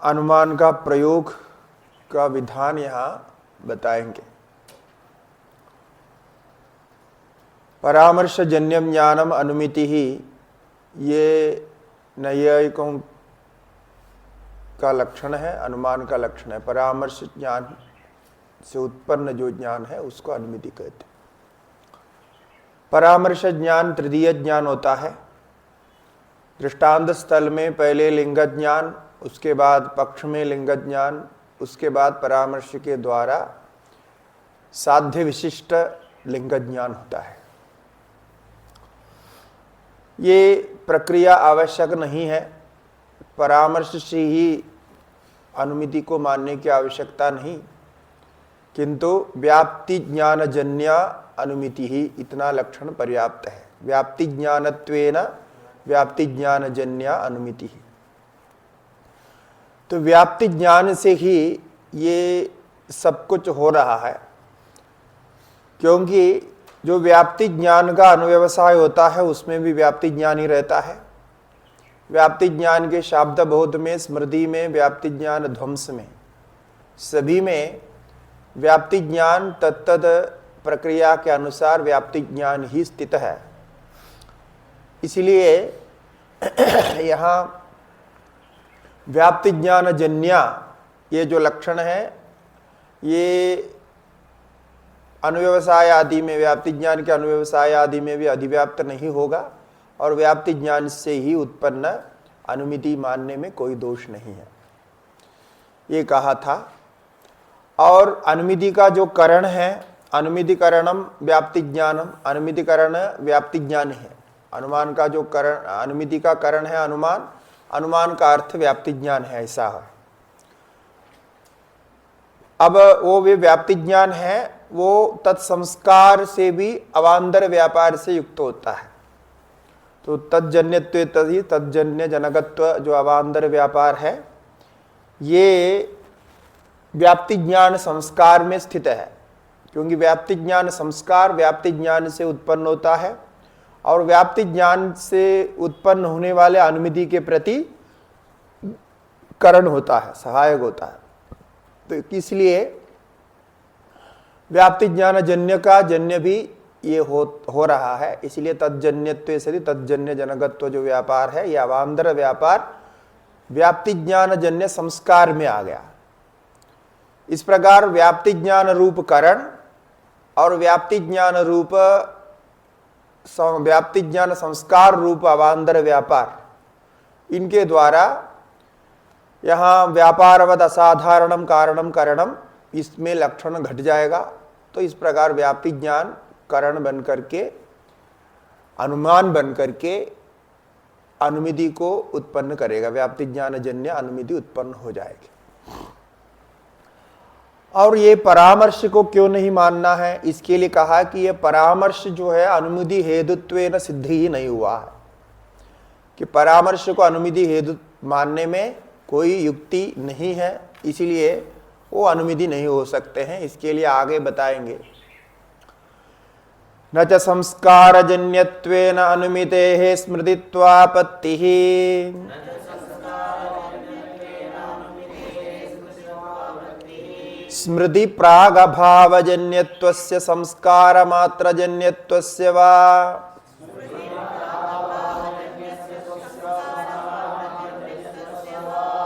अनुमान का प्रयोग का विधान यहाँ बताएंगे। परामर्शजन्यम ज्ञानम अनुमिति ही ये नैयायिकों का लक्षण है, अनुमान का लक्षण है। परामर्श ज्ञान से उत्पन्न जो ज्ञान है उसको अनुमिति कहते हैं। परामर्श ज्ञान तृतीय ज्ञान होता है। दृष्टांत स्थल में पहले लिंग ज्ञान, उसके बाद पक्ष में लिंग ज्ञान, उसके बाद परामर्श के द्वारा साध्य विशिष्ट लिंग ज्ञान होता है। ये प्रक्रिया आवश्यक नहीं है। परामर्श से ही अनुमिति को मानने की आवश्यकता नहीं, किंतु व्याप्ति ज्ञानजन्य अनुमिति ही इतना लक्षण पर्याप्त है। व्याप्ति ज्ञानत्वेन व्याप्ति ज्ञानजन्य अनुमिति ही। तो व्याप्ति ज्ञान से ही ये सब कुछ हो रहा है, क्योंकि जो व्याप्ति ज्ञान का अनुव्यवसाय होता है उसमें भी व्याप्ति ज्ञान ही रहता है। व्याप्ति ज्ञान के शाब्द बोध में, स्मृति में, व्याप्ति ज्ञान ध्वंस में, सभी में व्याप्ति ज्ञान तत्तद प्रक्रिया के अनुसार व्याप्ति ज्ञान ही स्थित है। इसलिए यहाँ व्याप्ति ज्ञान जन्य ये जो लक्षण है, ये अनुव्यवसाय आदि में, व्याप्ति ज्ञान के अनुव्यवसाय आदि में भी अधिव्याप्त नहीं होगा और व्याप्ति ज्ञान से ही उत्पन्न अनुमिति मानने में कोई दोष नहीं है, ये कहा था। और अनुमिति का जो करण है, अनुमिति करणम व्याप्ति ज्ञानम, अनुमिति करण व्याप्ति ज्ञान है। अनुमान का जो करण, अनुमिति का करण है अनुमान, अनुमान का अर्थ व्याप्ति ज्ञान है, ऐसा है। अब वो वे व्याप्ति ज्ञान है, वो तत्संस्कार से भी अवांतर व्यापार से युक्त होता है। तो तज्जन्यत्व तदि तज्जन्य जनकत्व जो अवांतर व्यापार है, ये व्याप्ति ज्ञान संस्कार में स्थित है, क्योंकि व्याप्ति ज्ञान संस्कार व्याप्ति ज्ञान से उत्पन्न होता है और व्याप्ति ज्ञान से उत्पन्न होने वाले अनुमिति के प्रति करण होता है, सहायक होता है। तो इसलिए व्याप्ति ज्ञान जन्य का जन्य भी ये हो रहा है। इसलिए तज्जन्यत्व सदी तज्जन्य जनकत्व जो व्यापार है, यह अवांतर व्यापार व्याप्ति ज्ञान जन्य संस्कार में आ गया। इस प्रकार व्याप्ति ज्ञान रूप करण और व्याप्ति ज्ञान रूप व्याप्ति ज्ञान संस्कार रूप अवांतर व्यापार, इनके द्वारा यहाँ व्यापारवद असाधारणम कारणम करणम, इसमें लक्षण घट जाएगा। तो इस प्रकार व्याप्ति ज्ञान करण बन करके, अनुमान बन करके अनुमिति को उत्पन्न करेगा। व्याप्ति ज्ञान जन्य अनुमिति उत्पन्न हो जाएगी। और ये परामर्श को क्यों नहीं मानना है, इसके लिए कहा कि ये परामर्श जो है अनुमिति हेतुत्वेन सिद्ध ही नहीं हुआ है, कि परामर्श को अनुमिति हेतु मानने में कोई युक्ति नहीं है, इसीलिए वो अनुमिति नहीं हो सकते हैं। इसके लिए आगे बताएंगे। न च संस्कारजन्यत्वेन अनुमितेः स्मृतित्वापत्तिः स्मृति प्रागभावजन्यत्वस्य संस्कारमात्रजन्यत्वस्य वा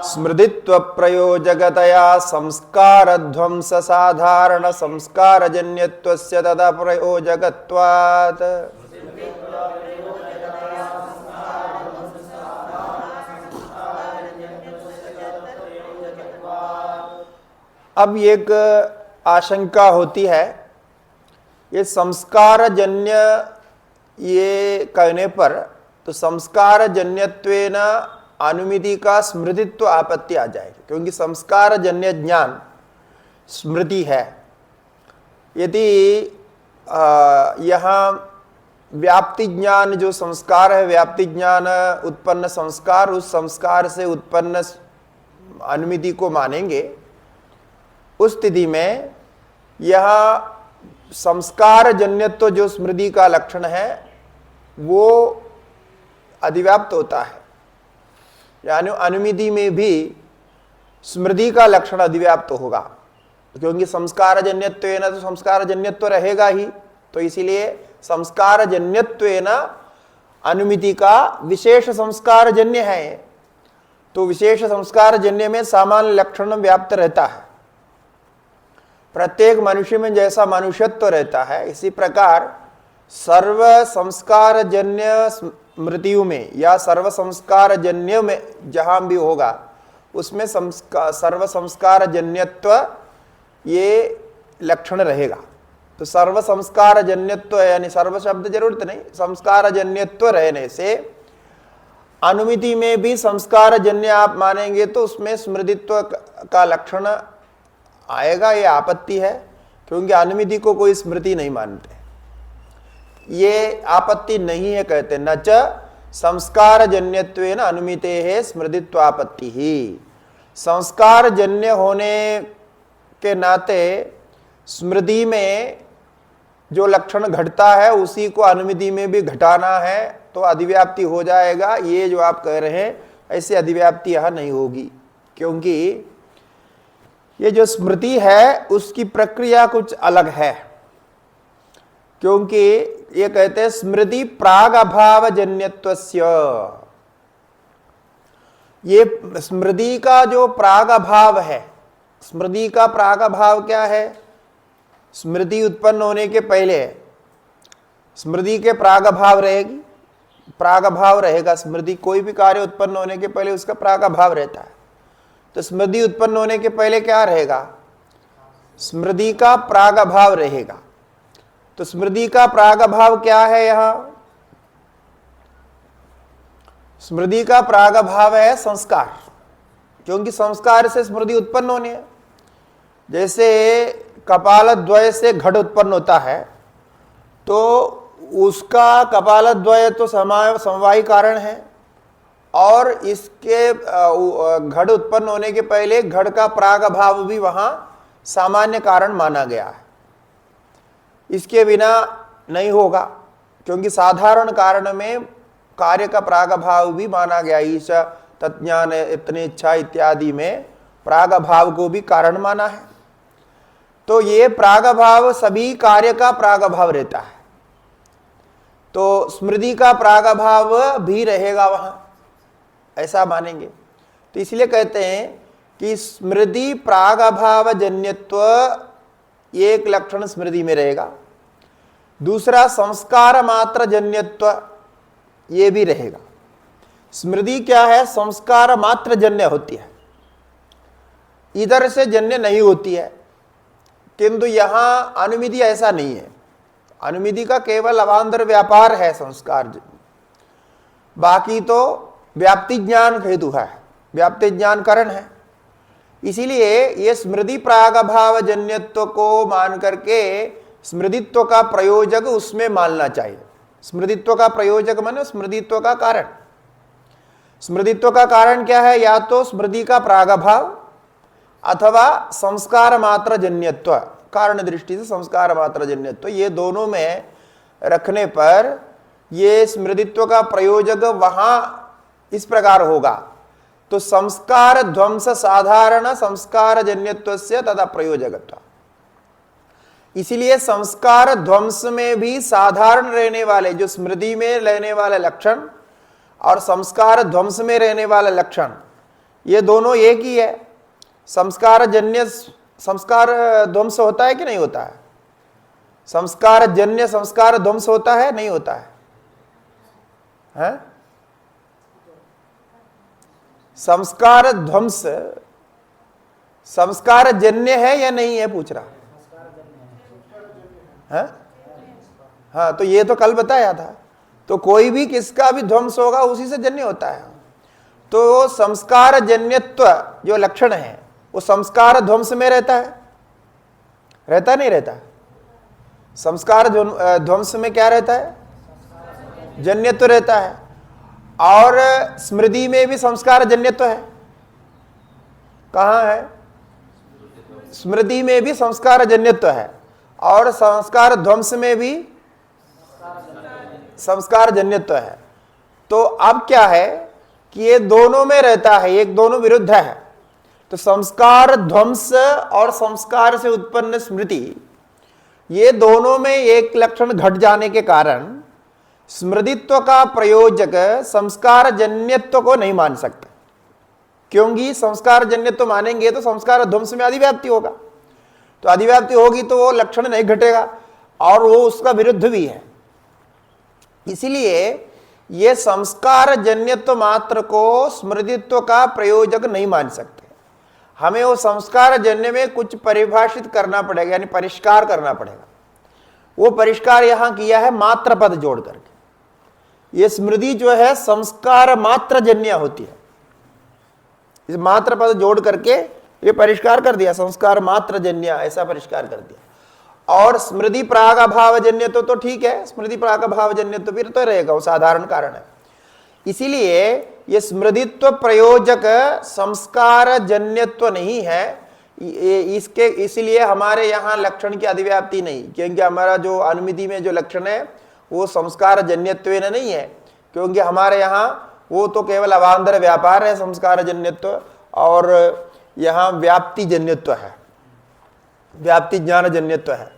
स्मृतित्व प्रयोजकतया संस्कारध्वंस साधारण संस्कारजन्यत्वस्य तदा प्रयोजकत्वात्। अब एक आशंका होती है, ये संस्कारजन्य ये कहने पर तो संस्कारजन्यत्वेन अनुमिति का स्मृतित्व आपत्ति आ जाएगी, क्योंकि संस्कारजन्य ज्ञान स्मृति है। यदि यहाँ व्याप्ति ज्ञान जो संस्कार है, व्याप्ति ज्ञान उत्पन्न संस्कार, उस संस्कार से उत्पन्न अनुमिति को मानेंगे, उस स्थिति में यह संस्कार जन्यत्व जो स्मृति का लक्षण है वो अधिव्याप्त होता है। यानी अनुमिति में भी स्मृति का लक्षण अधिव्याप्त होगा, क्योंकि संस्कार जन्यत्वेन तो संस्कार जन्यत्व रहेगा ही, तो इसीलिए संस्कार जन्यत्वेन अनुमिति का विशेष संस्कार जन्य है। तो विशेष संस्कार जन्य में सामान्य लक्षण व्याप्त रहता है। प्रत्येक मनुष्य में जैसा मनुष्यत्व रहता है, इसी प्रकार सर्व संस्कार जन्य स्मृतियों में या सर्व संस्कार जन्य में जहां भी होगा उसमें सर्व संस्कार जन्यत्व ये लक्षण रहेगा। तो सर्व संस्कार जन्यत्व यानी सर्व शब्द जरूरत नहीं, संस्कार जन्यत्व रहने से अनुमिति में भी संस्कार जन्य आप मानेंगे तो उसमें स्मृतित्व का लक्षण आएगा, ये आपत्ति है, क्योंकि अनुमिति को कोई स्मृति नहीं मानते। ये आपत्ति नहीं है, कहते न च संस्कार जन्यत्वेन अनुमिते है स्मृतित्वापत्ति ही। संस्कार जन्य होने के नाते स्मृति में जो लक्षण घटता है उसी को अनुमिति में भी घटाना है, तो अधिव्याप्ति हो जाएगा। ये जो आप कह रहे हैं ऐसे अधिव्याप्ति यहां नहीं होगी, क्योंकि ये जो स्मृति है उसकी प्रक्रिया कुछ अलग है। क्योंकि ये कहते हैं स्मृति प्राग अभाव जन्यत्वस्य, ये स्मृति का जो प्राग अभाव है, स्मृति का प्राग अभाव क्या है? स्मृति उत्पन्न होने के पहले स्मृति के प्राग अभाव रहेगी, प्राग अभाव रहेगा। स्मृति कोई भी कार्य उत्पन्न होने के पहले उसका प्राग अभाव रहता है। तो स्मृति उत्पन्न होने के पहले क्या रहेगा? स्मृति का प्राग अभाव रहेगा। तो स्मृति का प्राग अभाव क्या है? यहां स्मृति का प्राग अभाव है संस्कार, क्योंकि संस्कार से स्मृति उत्पन्न होनी है। जैसे कपालद्वय से घट उत्पन्न होता है, तो उसका कपालद्वय तो समवायी कारण है, और इसके घट उत्पन्न होने के पहले घट का प्राग अभाव भी वहां सामान्य कारण माना गया है। इसके बिना नहीं होगा, क्योंकि साधारण कारण में कार्य का प्राग अभाव भी माना गया। ईशा तज्ञान इतने इच्छा इत्यादि में प्राग अभाव को भी कारण माना है। तो ये प्राग अभाव सभी कार्य का प्राग अभाव रहता है, तो स्मृति का प्राग अभाव भी रहेगा वहां, ऐसा मानेंगे। तो इसलिए कहते हैं कि स्मृति प्राग अभाव जन्यत्व एक लक्षण स्मृति में रहेगा, दूसरा संस्कार मात्र जन्यत्व ये भी रहेगा। स्मृति क्या है? संस्कार मात्र जन्य होती है, इधर से जन्य नहीं होती है। किंतु यहां अनुमिति ऐसा नहीं है। अनुमिति का केवल अवांतर व्यापार है संस्कार, बाकी तो व्याप्ति ज्ञान हेतु है, व्याप्ति ज्ञान कारण है। इसीलिए ये स्मृति प्राग अभाव जन्यत्व को मान करके स्मृतित्व का प्रयोजक उसमें मानना चाहिए। स्मृतित्व का प्रयोजक माने स्मृतित्व का कारण। स्मृतित्व का कारण क्या है? या तो स्मृति का प्राग अभाव अथवा संस्कार मात्र जन्यत्व, कारण दृष्टि से संस्कार मात्र जन्यत्व, ये दोनों में रखने पर ये स्मृतित्व का प्रयोजक वहां इस प्रकार होगा। तो संस्कार ध्वंस साधारण संस्कार जन्यत्व से तथा प्रयोजकत्व। इसीलिए संस्कार ध्वंस में भी साधारण रहने वाले जो स्मृति में रहने वाले लक्षण और संस्कार ध्वंस में रहने वाले लक्षण, ये दोनों एक ही है। संस्कार जन्य संस्कार ध्वंस होता है कि नहीं होता है? संस्कार जन्य संस्कार ध्वंस होता है नहीं होता है? हैं? संस्कार ध्वंस संस्कार जन्य है या नहीं है पूछ रहा है? हाँ, तो ये तो कल बताया था। तो कोई भी किसका भी ध्वंस होगा उसी से जन्य होता है। तो संस्कार जन्यत्व जो लक्षण है वो संस्कार ध्वंस में रहता है, रहता नहीं रहता? संस्कार ध्वंस में क्या रहता है? जन्यत्व रहता है। और स्मृति में भी संस्कार जन्यत्व है। कहाँ है? स्मृति में भी संस्कार जन्यत्व है, और संस्कार ध्वंस में भी संस्कार जन्यत्व है। तो अब क्या है कि ये दोनों में रहता है, एक दोनों विरुद्ध है। तो संस्कार ध्वंस और संस्कार से उत्पन्न स्मृति, ये दोनों में एक लक्षण घट जाने के कारण स्मृतित्व का प्रयोजक संस्कार जन्यत्व को नहीं मान सकते, क्योंकि संस्कार जन्यत्व मानेंगे तो संस्कार ध्वंस में अधिव्याप्ति होगा, तो अधिव्याप्ति होगी तो वो लक्षण नहीं घटेगा और वो उसका विरुद्ध भी है। इसलिए ये संस्कार जन्यत्व मात्र को स्मृतित्व का प्रयोजक नहीं मान सकते। हमें वो संस्कार जन्य में कुछ परिभाषित करना पड़ेगा, यानी परिष्कार करना पड़ेगा। वो परिष्कार यहां किया है मात्र पद जोड़ करके। ये स्मृति जो है संस्कार मात्र जन्य होती है, इस मात्र पद जोड़ करके ये परिष्कार कर दिया, संस्कार मात्र जन्य ऐसा परिष्कार कर दिया। और स्मृति प्राग अभाव जन्य तो ठीक है, स्मृति प्राग अभाव जन्य तो फिर तो रहेगा, वो साधारण कारण है। इसीलिए ये स्मृतित्व प्रयोजक संस्कार जन्यत्व नहीं है, इसके इसलिए हमारे यहाँ लक्षण की अधिव्याप्ति नहीं, क्योंकि हमारा जो अनुमिति में जो लक्षण है वो संस्कार जन्यत्व नहीं है, क्योंकि हमारे यहाँ वो तो केवल अवांतर व्यापार है संस्कार जन्यत्व, और यहाँ व्याप्ति जन्यत्व है, व्याप्ति ज्ञान जन्यत्व है।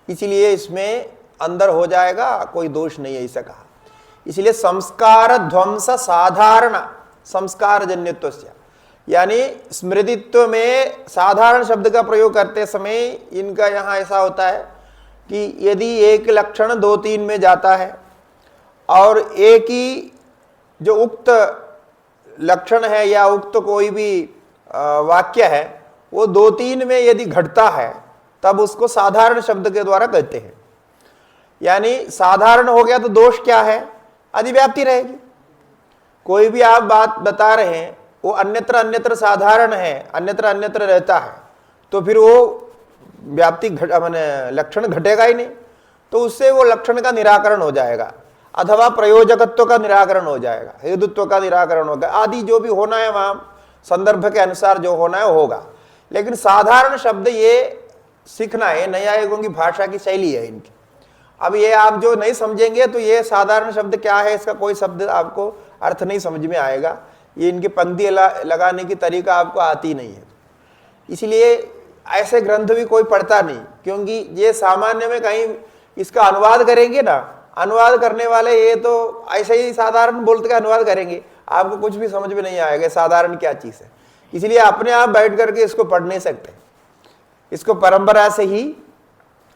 इसलिए इसमें अंदर हो जाएगा, कोई दोष नहीं है, ऐसा कहा। इसलिए संस्कार ध्वंस साधारण संस्कार जन्यत्व से, यानी स्मृतित्व में साधारण शब्द का प्रयोग करते समय इनका यहाँ ऐसा होता है कि यदि एक लक्षण 2-3 में जाता है और एक ही जो उक्त लक्षण है या उक्त कोई भी वाक्य है वो 2-3 में यदि घटता है तब उसको साधारण शब्द के द्वारा कहते हैं। यानी साधारण हो गया तो दोष क्या है, अधिव्याप्ति रहेगी। कोई भी आप बात बता रहे हैं वो अन्यत्र अन्यत्र साधारण है, अन्यत्र अन्यत्र रहता है, तो फिर वो व्याप्ति माने लक्षण घटेगा ही नहीं, तो उससे वो लक्षण का निराकरण हो जाएगा, अथवा प्रयोजकत्व का निराकरण हो जाएगा, हेतुत्व का निराकरण होगा, आदि जो भी होना है वहां संदर्भ के अनुसार जो होना है वो होगा। लेकिन साधारण शब्द ये सीखना है, नैयायिकों की भाषा की शैली है इनकी। अब ये आप जो नहीं समझेंगे तो ये साधारण शब्द क्या है, इसका कोई शब्द आपको अर्थ नहीं समझ में आएगा, ये इनकी पंक्ति लगाने की तरीका आपको आती नहीं है। इसलिए ऐसे ग्रंथ भी कोई पढ़ता नहीं, क्योंकि ये सामान्य में कहीं इसका अनुवाद करेंगे ना, अनुवाद करने वाले ये तो ऐसे ही साधारण बोलते के अनुवाद करेंगे, आपको कुछ भी समझ में नहीं आएगा साधारण क्या चीज है। इसलिए अपने आप बैठ करके इसको पढ़ नहीं सकते, इसको परंपरा से ही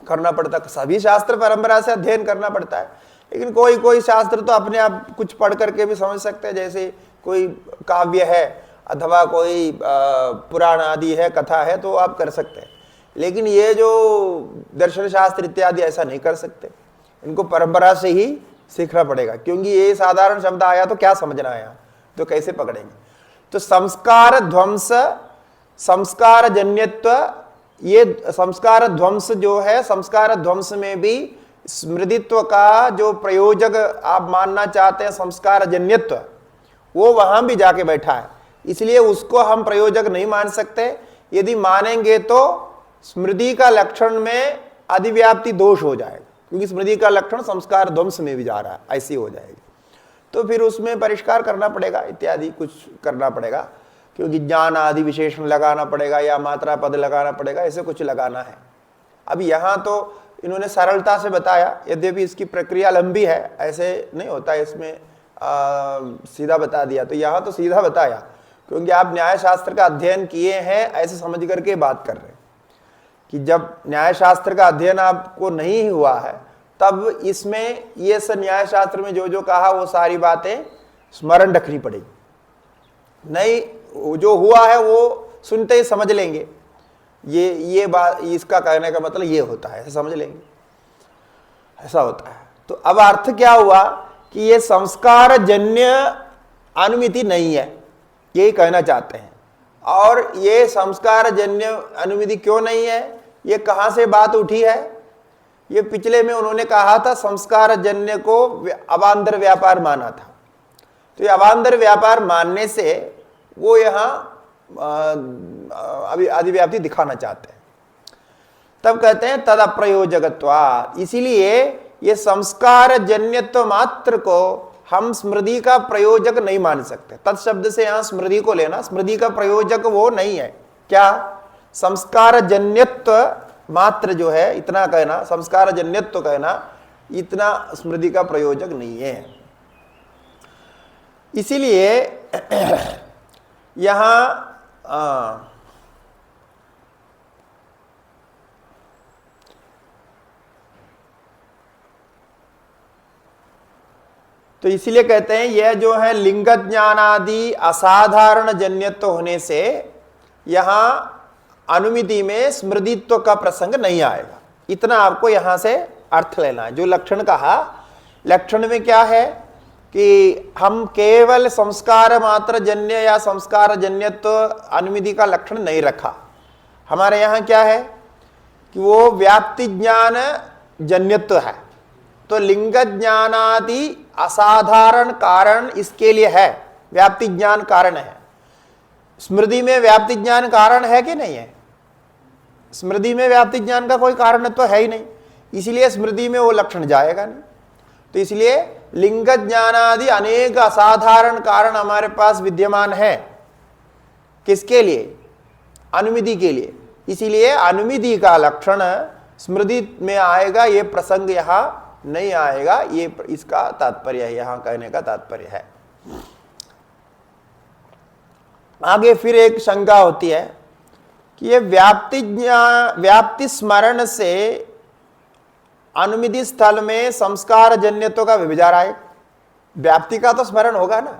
करना पड़ता है। सभी शास्त्र परंपरा से अध्ययन करना पड़ता है, लेकिन कोई कोई शास्त्र तो अपने आप कुछ पढ़ करके भी समझ सकते हैं, जैसे कोई काव्य है अथवा कोई पुराण आदि है, कथा है, तो आप कर सकते हैं। लेकिन ये जो दर्शन शास्त्र इत्यादि ऐसा नहीं कर सकते, इनको परंपरा से ही सीखना पड़ेगा, क्योंकि ये साधारण शब्द आया तो क्या समझना आया, तो कैसे पकड़ेंगे। तो संस्कार ध्वंस संस्कार जन्यत्व, ये संस्कार ध्वंस जो है, संस्कार ध्वंस में भी स्मृतित्व का जो प्रयोजक आप मानना चाहते हैं संस्कार जन्यत्व, वो वहां भी जाके बैठा है, इसलिए उसको हम प्रयोजक नहीं मान सकते। यदि मानेंगे तो स्मृति का लक्षण में अधिव्याप्ति दोष हो जाएगा, क्योंकि स्मृति का लक्षण संस्कार ध्वंस में भी जा रहा है, ऐसी हो जाएगी। तो फिर उसमें परिष्कार करना पड़ेगा, इत्यादि कुछ करना पड़ेगा, क्योंकि ज्ञान आदि विशेषण लगाना पड़ेगा या मात्रा पद लगाना पड़ेगा, ऐसे कुछ लगाना है। अब यहाँ तो इन्होंने सरलता से बताया, यद्यपि इसकी प्रक्रिया लंबी है, ऐसे नहीं होता है, इसमें सीधा बता दिया। तो यहाँ तो सीधा बताया, क्योंकि आप न्याय शास्त्र का अध्ययन किए हैं ऐसे समझ करके बात कर रहे हैं कि जब न्याय शास्त्र का अध्ययन आपको नहीं हुआ है तब इसमें ये सब न्याय शास्त्र में जो जो कहा वो सारी बातें स्मरण रखनी पड़ेगी। नहीं जो हुआ है वो सुनते ही समझ लेंगे, ये बात, इसका कहने का मतलब ये होता है, ऐसे समझ लेंगे, ऐसा होता है। तो अब अर्थ क्या हुआ कि ये संस्कार जन्य अनुमिति नहीं है, यही कहना चाहते हैं। और ये संस्कार जन्य अनुमिति क्यों नहीं है, ये कहां से बात उठी है, ये पिछले में उन्होंने कहा था संस्कार जन्य को अवांतर व्यापार माना था। तो ये अवांतर व्यापार मानने से वो यहाँ अभी अधिव्याप्ति दिखाना चाहते हैं। तब कहते हैं तद अप्रयोजकत्वात्, इसीलिए ये संस्कार जन्यत्व मात्र को हम स्मृति का प्रयोजक नहीं मान सकते। तत्शब्द से यहां स्मृति को लेना, स्मृति का प्रयोजक वो नहीं है। क्या? संस्कार जन्यत्व मात्र जो है, इतना कहना, संस्कार जन्यत्व कहना, इतना स्मृति का प्रयोजक नहीं है। इसीलिए यहां तो इसीलिए कहते हैं यह जो है लिंग ज्ञानादि असाधारण जन्यत्व होने से यहां अनुमिति में स्मृतित्व का प्रसंग नहीं आएगा। इतना आपको यहां से अर्थ लेना है। जो लक्षण कहा, लक्षण में क्या है कि हम केवल संस्कार मात्र जन्य या संस्कार जन्यत्व अनुमिति का लक्षण नहीं रखा। हमारे यहां क्या है कि वो व्याप्ति ज्ञान जन्यत्व है। तो लिंग ज्ञानादि असाधारण कारण इसके लिए है, व्याप्ति ज्ञान कारण है। स्मृति में व्याप्ति ज्ञान कारण है कि नहीं है? स्मृति में व्याप्ति ज्ञान का कोई कारण तो है ही नहीं, इसलिए स्मृति में वो लक्षण जाएगा नहीं। तो इसलिए लिंग ज्ञानादि अनेक असाधारण कारण हमारे पास विद्यमान है। किसके लिए? अनुमिति के लिए। इसीलिए अनुमिति का लक्षण स्मृति में आएगा, ये प्रसंग यहां नहीं आएगा। ये इसका तात्पर्य है, यहां कहने का तात्पर्य है। आगे फिर एक शंका होती है कि ये व्याप्ति स्मरण से अनुमिति स्थल में संस्कार जन्यत्व का व्यभिचार आए। व्याप्ति का तो स्मरण होगा ना।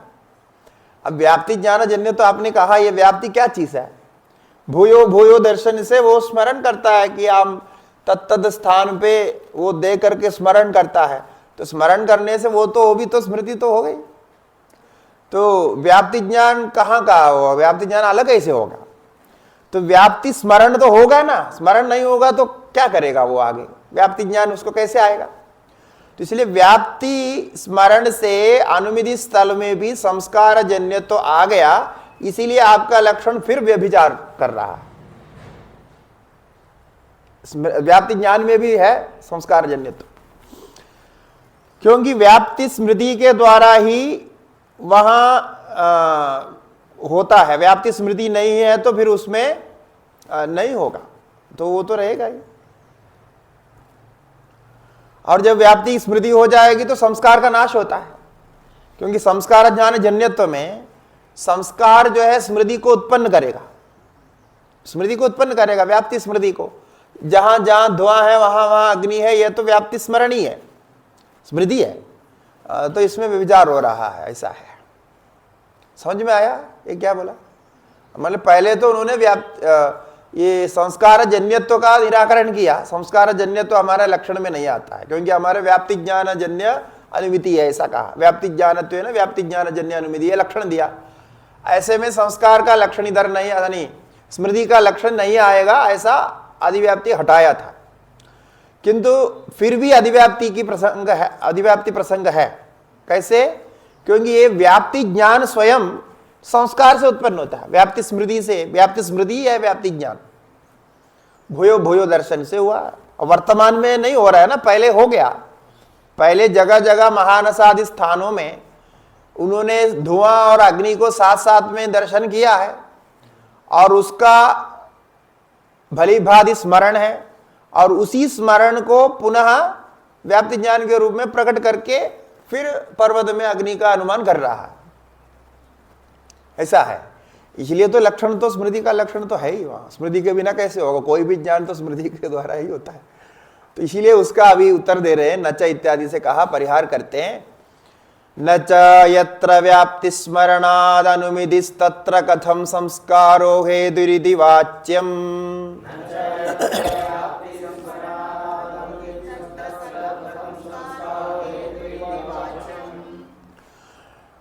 अब व्याप्ति ज्ञान जन्य तो आपने कहा, ये व्याप्ति क्या चीज है? भूयो भूयो दर्शन से वो स्मरण करता है कि हम तत्तद स्थान पे वो दे करके स्मरण करता है। तो स्मरण करने से वो भी तो स्मृति तो हो गई। तो व्याप्ति ज्ञान कहाँ का होगा? व्याप्ति ज्ञान अलग कैसे होगा? तो व्याप्ति स्मरण तो होगा ना। स्मरण नहीं होगा तो क्या करेगा वो आगे? व्याप्ति ज्ञान उसको कैसे आएगा? तो इसलिए व्याप्ति स्मरण से अनुमिति स्थल में भी संस्कार जन्य तो आ गया। इसीलिए आपका लक्षण फिर व्यभिचार कर रहा है। व्याप्ति ज्ञान में भी है संस्कार जन्यत्व, क्योंकि व्याप्ति स्मृति के द्वारा ही वहां होता है। व्याप्ति स्मृति नहीं है तो फिर उसमें नहीं होगा, तो वो तो रहेगा ही। और जब व्याप्ति स्मृति हो जाएगी तो संस्कार का नाश होता है, क्योंकि संस्कार ज्ञान जन्यत्व में संस्कार जो है स्मृति को उत्पन्न करेगा। स्मृति को उत्पन्न करेगा, व्याप्ति स्मृति को। जहां जहां धुआं है वहां वहां अग्नि है, यह तो व्याप्ति स्मरण ही है, स्मृति है। तो इसमें व्यभिचार हो रहा है, ऐसा है। समझ में आया ये क्या बोला? मतलब पहले तो उन्होंने ये संस्कार जन्यत्व का निराकरण किया। संस्कार जन्यत्व हमारे लक्षण में नहीं आता है, क्योंकि हमारे व्याप्ति ज्ञान जन्य अनुमिति है, ऐसा कहा। व्याप्ति ज्ञानत्व है ना, व्याप्ति ज्ञान जन्य अनुमिति, लक्षण दिया। ऐसे में संस्कार का लक्षण इधर नहीं, स्मृति का लक्षण नहीं आएगा, ऐसा अधिव्याप्ति हटाया था। किंतु फिर भी अधिव्याप्ति की प्रसंग है, अधिव्याप्ति प्रसंग है। कैसे? क्योंकि ये व्याप्ति ज्ञान स्वयं संस्कार से उत्पन्न होता है, व्याप्ति स्मृति से। व्याप्ति स्मृति है व्याप्ति ज्ञान, भूयो भूयो दर्शन से हुआ। और वर्तमान में नहीं हो रहा है ना, पहले हो गया। पहले जगह जगह महानसादि स्थानों में उन्होंने धुआं और अग्नि को साथ साथ में दर्शन किया है, और उसका भली भांति स्मरण है, और उसी स्मरण को पुनः व्याप्ति ज्ञान के रूप में प्रकट करके फिर पर्वत में अग्नि का अनुमान कर रहा है, ऐसा है। इसलिए तो लक्षण तो स्मृति का लक्षण तो है ही वहां। स्मृति के बिना कैसे होगा? कोई भी ज्ञान तो स्मृति के द्वारा ही होता है। तो इसीलिए उसका अभी उत्तर दे रहे हैं। नच इत्यादि से कहा, परिहार करते हैं। नच यत्र व्याप्ति स्मरणाद अनुमितिस्तत्र कथम संस्कारो हेतुरिति वाच्यम।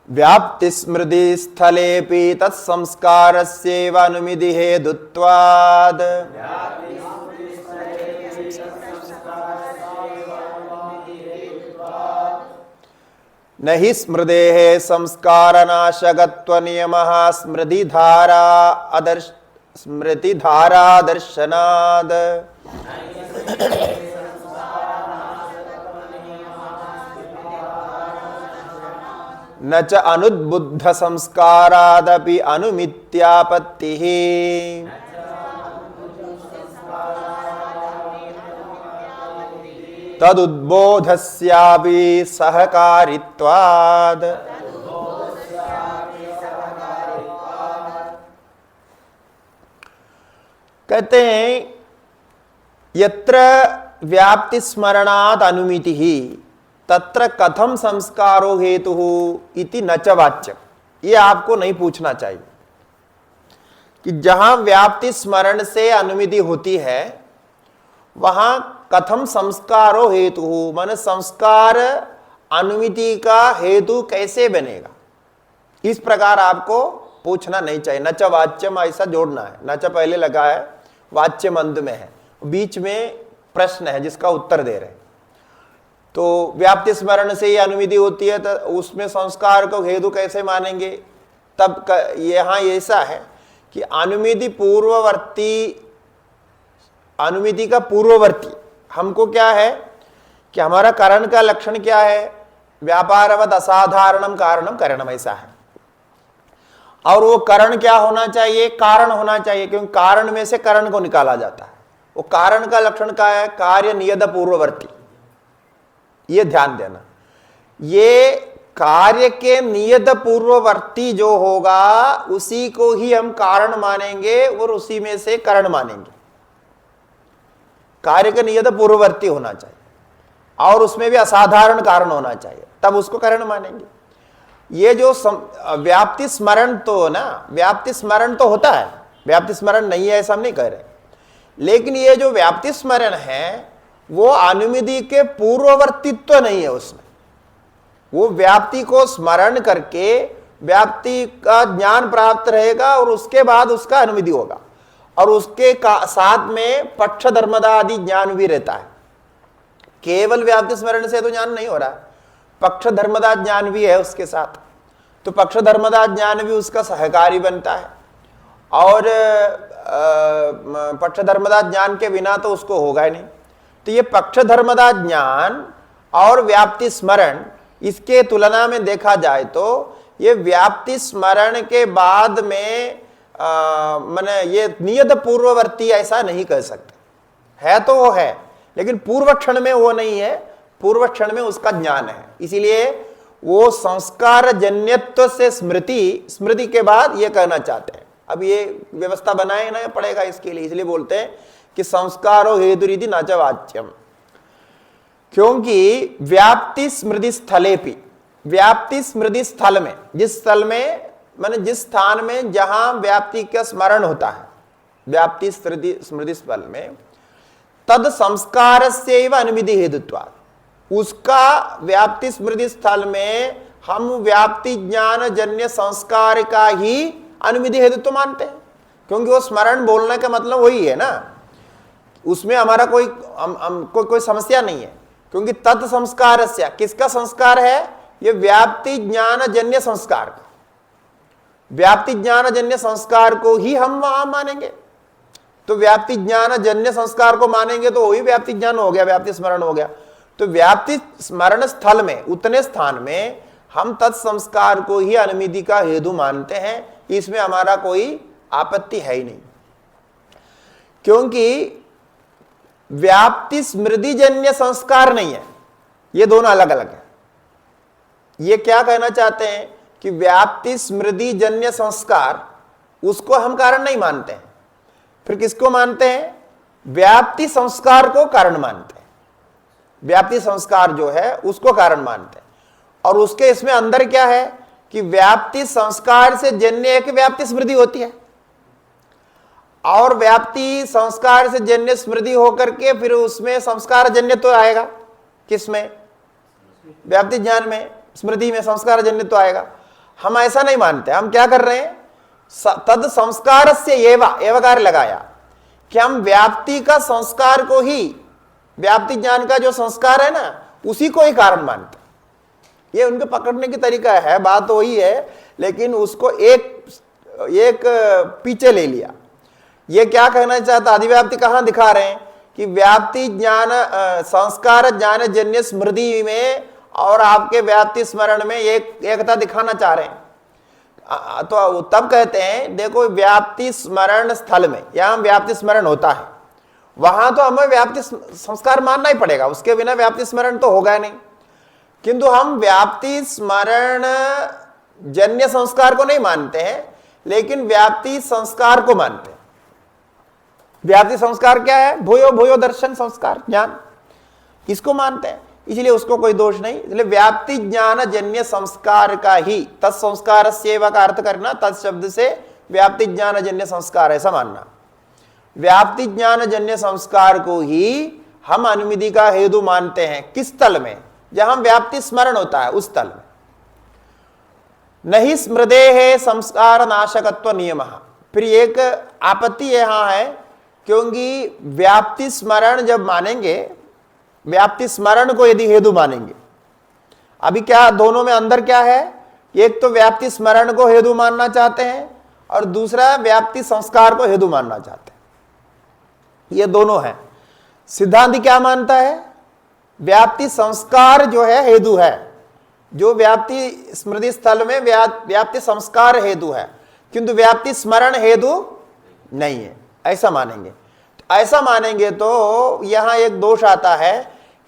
व्याप्ति स्मृति स्थलेपि तत्संस्कारस्यैव अनुमिति हेतुत्वात्। न हि स्मृतेः संस्कारनाशकत्व नियमः स्मृतिधारा दर्शनात्। न च अनुद्बुद्ध संस्कारादपि अनुमित्यापत्तिः। तदुद्बोधस्यापि सहकारित्वात्। कहते हैं यत्र व्याप्ति स्मरणात् अनुमितिः तत्र कथम संस्कारो हेतुः इति न च वाच्यम्। ये आपको नहीं पूछना चाहिए कि जहां व्याप्ति स्मरण से अनुमिति होती है वहां कथम संस्कारो हेतुः, माने संस्कार अनुमिति का हेतु कैसे बनेगा, इस प्रकार आपको पूछना नहीं चाहिए। न च वाच्यम ऐसा जोड़ना है, न च पहले लगा है, वाच्यम अंत में है, बीच में प्रश्न है जिसका उत्तर दे रहे हैं। तो व्याप्ति स्मरण से ये अनुमिति होती है तो उसमें संस्कार को हेतु कैसे मानेंगे। तब यहां ऐसा है कि अनुमिति का पूर्ववर्ती हमको क्या है कि हमारा कारण का लक्षण क्या है, व्यापारवत असाधारणम कारणम करणम, ऐसा है। और वो करण क्या होना चाहिए, कारण होना चाहिए, क्योंकि कारण में से करण को निकाला जाता है। वो कारण का लक्षण क्या है, कार्य नियत पूर्ववर्ती। ये ध्यान देना, ये कार्य के नियत पूर्ववर्ती जो होगा उसी को ही हम कारण मानेंगे और उसी में से करण मानेंगे। कार्य का नियत पूर्ववर्ती होना चाहिए और उसमें भी असाधारण कारण होना चाहिए, तब उसको करण मानेंगे। ये जो व्याप्ति स्मरण तो ना, व्याप्ति स्मरण तो होता है, व्याप्ति स्मरण नहीं है ऐसा हम नहीं कह रहे, लेकिन ये जो व्याप्ति स्मरण है वो अनुमिति के पूर्ववर्तित्व नहीं है। उसमें वो व्याप्ति को स्मरण करके व्याप्ति का ज्ञान प्राप्त रहेगा और उसके बाद उसका अनुमिति होगा, और उसके साथ में पक्ष धर्मदा आदि ज्ञान भी रहता है। केवल व्याप्ति स्मरण से तो ज्ञान नहीं हो रहा है, पक्ष धर्मदा ज्ञान भी है उसके साथ। तो पक्ष धर्मदा ज्ञान भी उसका सहकारी बनता है, और पक्ष धर्मदा ज्ञान के बिना तो उसको होगा ही नहीं। तो ये पक्ष धर्मदा ज्ञान और व्याप्ति स्मरण, इसके तुलना में देखा जाए तो ये व्याप्ति स्मरण के बाद में माने ये नियत पूर्ववर्ती ऐसा नहीं कह सकते, है तो वो है लेकिन पूर्व क्षण में वो नहीं है, पूर्व क्षण में उसका ज्ञान है। इसीलिए वो संस्कार जन्यत्व से स्मृति के बाद ये कहना चाहते हैं। अब ये व्यवस्था बनाए ना पड़ेगा इसके लिए, इसलिए बोलते हैं कि संस्कारो हेतुरिति न च वाच्यम, क्योंकि व्याप्ति स्मृति स्थलेपि, व्याप्ति स्मृति स्थल में, जिस स्थल में माने जिस स्थान में जहां व्याप्ति का स्मरण होता है, व्याप्ति स्मृति स्थल में, तद संस्कार से अनुमिति हेतुत्वात्, उसका व्याप्ति स्मृति स्थल में हम व्याप्ति ज्ञान जन्य संस्कार का ही अनुमिति हेतुत्व मानते हैं, क्योंकि वो स्मरण बोलने का मतलब वही है ना, उसमें हमारा कोई समस्या नहीं है। क्योंकि तत्संस्कार से, किसका संस्कार है, ये व्याप्ति ज्ञान जन्य संस्कार का, व्याप्ति ज्ञान जन्य संस्कार को ही हम वहां मानेंगे। तो व्याप्ति ज्ञान जन्य संस्कार को मानेंगे तो वही व्याप्ति ज्ञान हो गया, व्याप्ति स्मरण हो गया। तो व्याप्ति स्मरण स्थल में, उतने स्थान में हम तत्संस्कार को ही अनुमिति का हेतु मानते हैं, इसमें हमारा कोई आपत्ति है ही नहीं। क्योंकि व्याप्ति स्मृति जन्य संस्कार नहीं है, ये दोनों अलग अलग है। ये क्या कहना चाहते हैं कि व्याप्ति स्मृति जन्य संस्कार, उसको हम कारण नहीं मानते हैं, फिर किसको मानते हैं, व्याप्ति संस्कार को कारण मानते हैं। व्याप्ति संस्कार जो है उसको कारण मानते हैं, और उसके इसमें अंदर क्या है कि व्याप्ति संस्कार से जन्य एक व्याप्ति स्मृति होती है, और व्याप्ति संस्कार से जन्य स्मृति होकर के फिर उसमें संस्कार जन्य तो आएगा, किसमें, व्याप्ति ज्ञान में, स्मृति में संस्कार जन्य तो आएगा। हम ऐसा नहीं मानते, हम क्या कर रहे हैं, तद संस्कार से एवकार लगाया कि हम व्याप्ति का संस्कार को ही, व्याप्ति ज्ञान का जो संस्कार है ना, उसी को ही कारण मानते। ये उनके पकड़ने की तरीका है, बात वही है, लेकिन उसको एक पीछे ले लिया। ये क्या कहना चाहता, अधिव्याप्ति कहां दिखा रहे हैं कि व्याप्ति ज्ञान संस्कार ज्ञान जन्य स्मृति में और आपके व्याप्ति स्मरण में एकता दिखाना चाह रहे हैं, तो तब कहते हैं देखो व्याप्ति स्मरण स्थल में, यहां व्याप्ति स्मरण होता है, वहां तो हमें व्याप्ति संस्कार मानना ही पड़ेगा, उसके बिना व्याप्ति स्मरण तो होगा नहीं। किंतु हम व्याप्ति स्मरण जन्य संस्कार को नहीं मानते हैं, लेकिन व्याप्ति संस्कार को मानते हैं। व्याप्ति संस्कार क्या है? भूयो भूयो दर्शन संस्कार, ज्ञान, इसको मानते हैं, इसलिए उसको कोई दोष नहीं। इसलिए व्याप्ति ज्ञान जन्य संस्कार का ही तत्संस्कार सेवा का अर्थ करना, तत्शब्द से व्याप्ति ज्ञान जन्य संस्कार ऐसा मानना। व्याप्ति ज्ञान जन्य संस्कार को ही हम अनुमिति का हेतु मानते हैं। किस तल में? जहां व्याप्ति स्मरण होता है उस तल में। नहीं स्मृदे है संस्कार नाशकत्व नियम। फिर एक आपत्ति यहां है, क्योंकि व्याप्ति स्मरण जब मानेंगे, व्याप्ति स्मरण को यदि हेतु मानेंगे, अभी क्या दोनों में अंदर क्या है? एक तो व्याप्ति स्मरण को हेतु मानना चाहते हैं और दूसरा व्याप्ति संस्कार को हेतु मानना चाहते हैं। ये दोनों है। सिद्धांत क्या मानता है? व्याप्ति संस्कार जो है हेतु है, जो व्याप्ति स्मृति स्थल में व्याप्ति संस्कार हेतु है, किंतु व्याप्ति स्मरण हेतु नहीं है, ऐसा मानेंगे। तो ऐसा मानेंगे तो यहां एक दोष आता है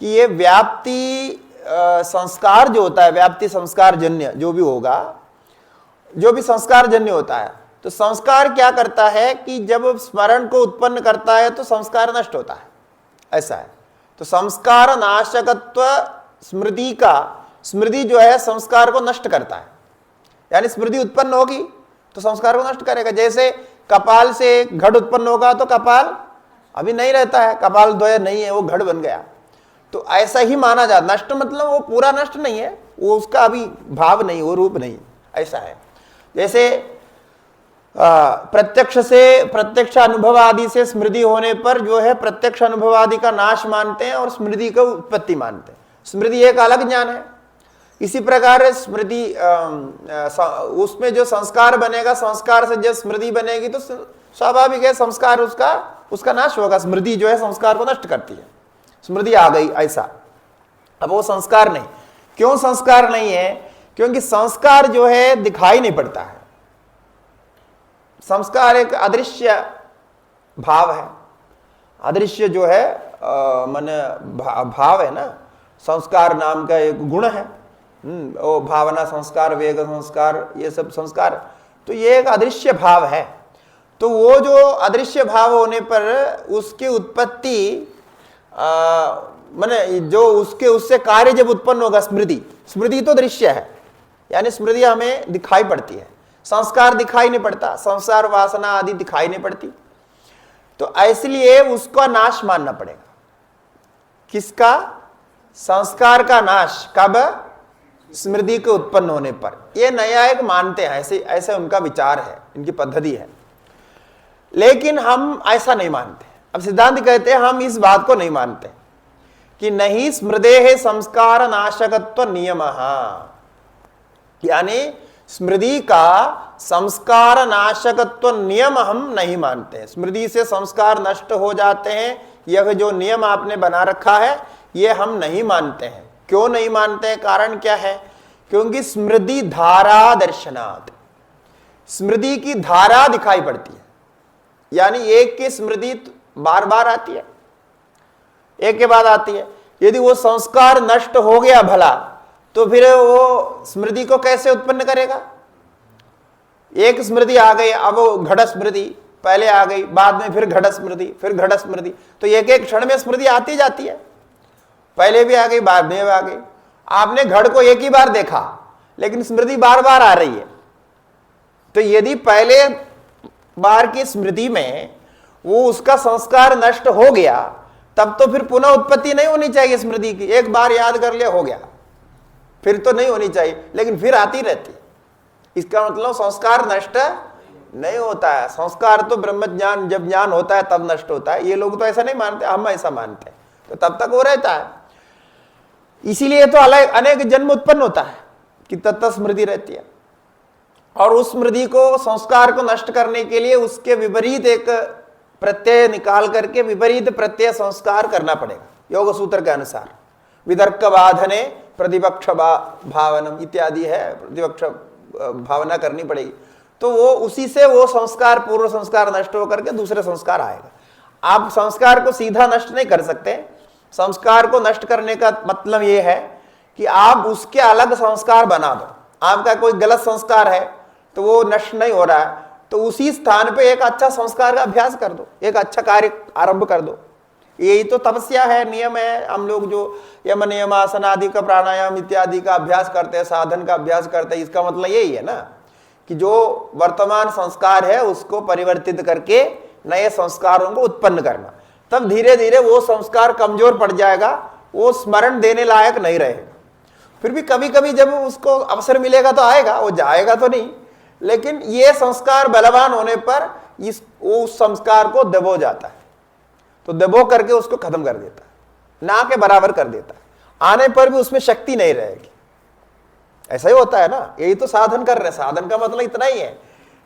कि ये व्याप्ति संस्कार जो होता है, व्याप्ति संस्कार जन्य जो भी होगा, जो भी संस्कार जन्य होता है, तो संस्कार क्या करता है कि जब स्मरण को उत्पन्न करता है तो संस्कार नष्ट होता है, ऐसा है। तो संस्कार नाशकत्व स्मृति का, स्मृति जो है संस्कार को नष्ट करता है, यानी स्मृति उत्पन्न होगी तो संस्कार को नष्ट करेगा। जैसे कपाल से घड़ उत्पन्न होगा तो कपाल अभी नहीं रहता है, कपाल द्वय नहीं है, वो घड़ बन गया। तो ऐसा ही माना जाता। नष्ट मतलब वो पूरा नष्ट नहीं है, वो उसका अभी भाव नहीं, वो रूप नहीं, ऐसा है। जैसे प्रत्यक्ष से, प्रत्यक्ष अनुभव आदि से स्मृति होने पर जो है प्रत्यक्ष अनुभव आदि का नाश मानते हैं और स्मृति को उत्पत्ति मानते हैं। स्मृति एक अलग ज्ञान है। इसी प्रकार स्मृति उसमें जो संस्कार बनेगा, संस्कार से जब स्मृति बनेगी तो स्वाभाविक है संस्कार उसका नाश होगा। स्मृति जो है संस्कार को नष्ट करती है, स्मृति आ गई ऐसा। अब वो संस्कार नहीं। क्यों संस्कार नहीं है? क्योंकि संस्कार जो है दिखाई नहीं पड़ता है। संस्कार एक अदृश्य भाव है। अदृश्य जो है माने भाव है ना, संस्कार नाम का एक गुण है। वो भावना संस्कार, वेग संस्कार, ये सब संस्कार, तो ये एक अदृश्य भाव है। तो वो जो अदृश्य भाव होने पर उसकी उत्पत्ति माने जो उससे कार्य जब उत्पन्न होगा, स्मृति तो दृश्य है, यानी स्मृति हमें दिखाई पड़ती है, संस्कार दिखाई नहीं पड़ता, संसार वासना आदि दिखाई नहीं पड़ती। तो इसलिए उसका नाश मानना पड़ेगा। किसका? संस्कार का नाश। कब? स्मृति के उत्पन्न होने पर। ये नया एक मानते हैं, ऐसे उनका विचार है, इनकी पद्धति है। लेकिन हम ऐसा नहीं मानते। अब सिद्धांत कहते हैं हम इस बात को नहीं मानते कि नहीं स्मृतेः संस्कार नाशकत्व नियम, यानी स्मृति का संस्कार नाशकत्व नियम हम नहीं मानते। स्मृति से संस्कार नष्ट हो जाते हैं, यह जो नियम आपने बना रखा है ये हम नहीं मानते हैं। क्यों नहीं मानते हैं? कारण क्या है? क्योंकि स्मृति धारा दर्शनात्, स्मृति की धारा दिखाई पड़ती है, यानी एक की स्मृति बार बार आती है, एक के बाद आती है। यदि वो संस्कार नष्ट हो गया भला, तो फिर वो स्मृति को कैसे उत्पन्न करेगा? एक स्मृति आ गई, अब वो घट स्मृति पहले आ गई, बाद में फिर घट स्मृति, फिर घट स्मृति, तो एक एक क्षण में स्मृति आती जाती है। पहले भी आ गई, बाद में भी आ गई। आपने घड़ को एक ही बार देखा, लेकिन स्मृति बार बार आ रही है। तो यदि पहले बार की स्मृति में वो उसका संस्कार नष्ट हो गया, तब तो फिर पुनः उत्पत्ति नहीं होनी चाहिए स्मृति की। एक बार याद कर लिया, हो गया, फिर तो नहीं होनी चाहिए, लेकिन फिर आती रहती। इसका मतलब संस्कार नष्ट नहीं होता है। संस्कार तो ब्रह्म ज्ञान, जब ज्ञान होता है तब नष्ट होता है। ये लोग तो ऐसा नहीं मानते, हम ऐसा मानते हैं। तो तब तक वो रहता है। इसीलिए तो अलग अनेक जन्म उत्पन्न होता है कि तत्त स्मृति रहती है। और उस स्मृति को, संस्कार को नष्ट करने के लिए उसके विपरीत एक प्रत्यय निकाल करके विपरीत प्रत्यय संस्कार करना पड़ेगा योग सूत्र के अनुसार। वितर्क बाधने प्रतिपक्ष भावनम इत्यादि है, प्रतिपक्ष भावना करनी पड़ेगी। तो वो उसी से वो संस्कार, पूर्व संस्कार नष्ट होकर के दूसरे संस्कार आएगा। आप संस्कार को सीधा नष्ट नहीं कर सकते। संस्कार को नष्ट करने का मतलब ये है कि आप उसके अलग संस्कार बना दो। आपका कोई गलत संस्कार है तो वो नष्ट नहीं हो रहा है, तो उसी स्थान पे एक अच्छा संस्कार का अभ्यास कर दो, एक अच्छा कार्य आरंभ कर दो। यही तो तपस्या है, नियम है। हम लोग जो यम नियम आसन आदि का, प्राणायाम इत्यादि का अभ्यास करते हैं, साधन का अभ्यास करते हैं, इसका मतलब यही है ना कि जो वर्तमान संस्कार है उसको परिवर्तित करके नए संस्कारों को उत्पन्न करना। तब धीरे धीरे वो संस्कार कमजोर पड़ जाएगा, वो स्मरण देने लायक नहीं रहेगा। फिर भी कभी कभी जब उसको अवसर मिलेगा तो आएगा, वो जाएगा तो नहीं, लेकिन ये संस्कार बलवान होने पर उस संस्कार को दबो जाता है, तो दबो करके उसको खत्म कर देता है, ना के बराबर कर देता है। आने पर भी उसमें शक्ति नहीं रहेगी। ऐसा ही होता है ना, यही तो साधन कर रहे हैं। साधन का मतलब इतना ही है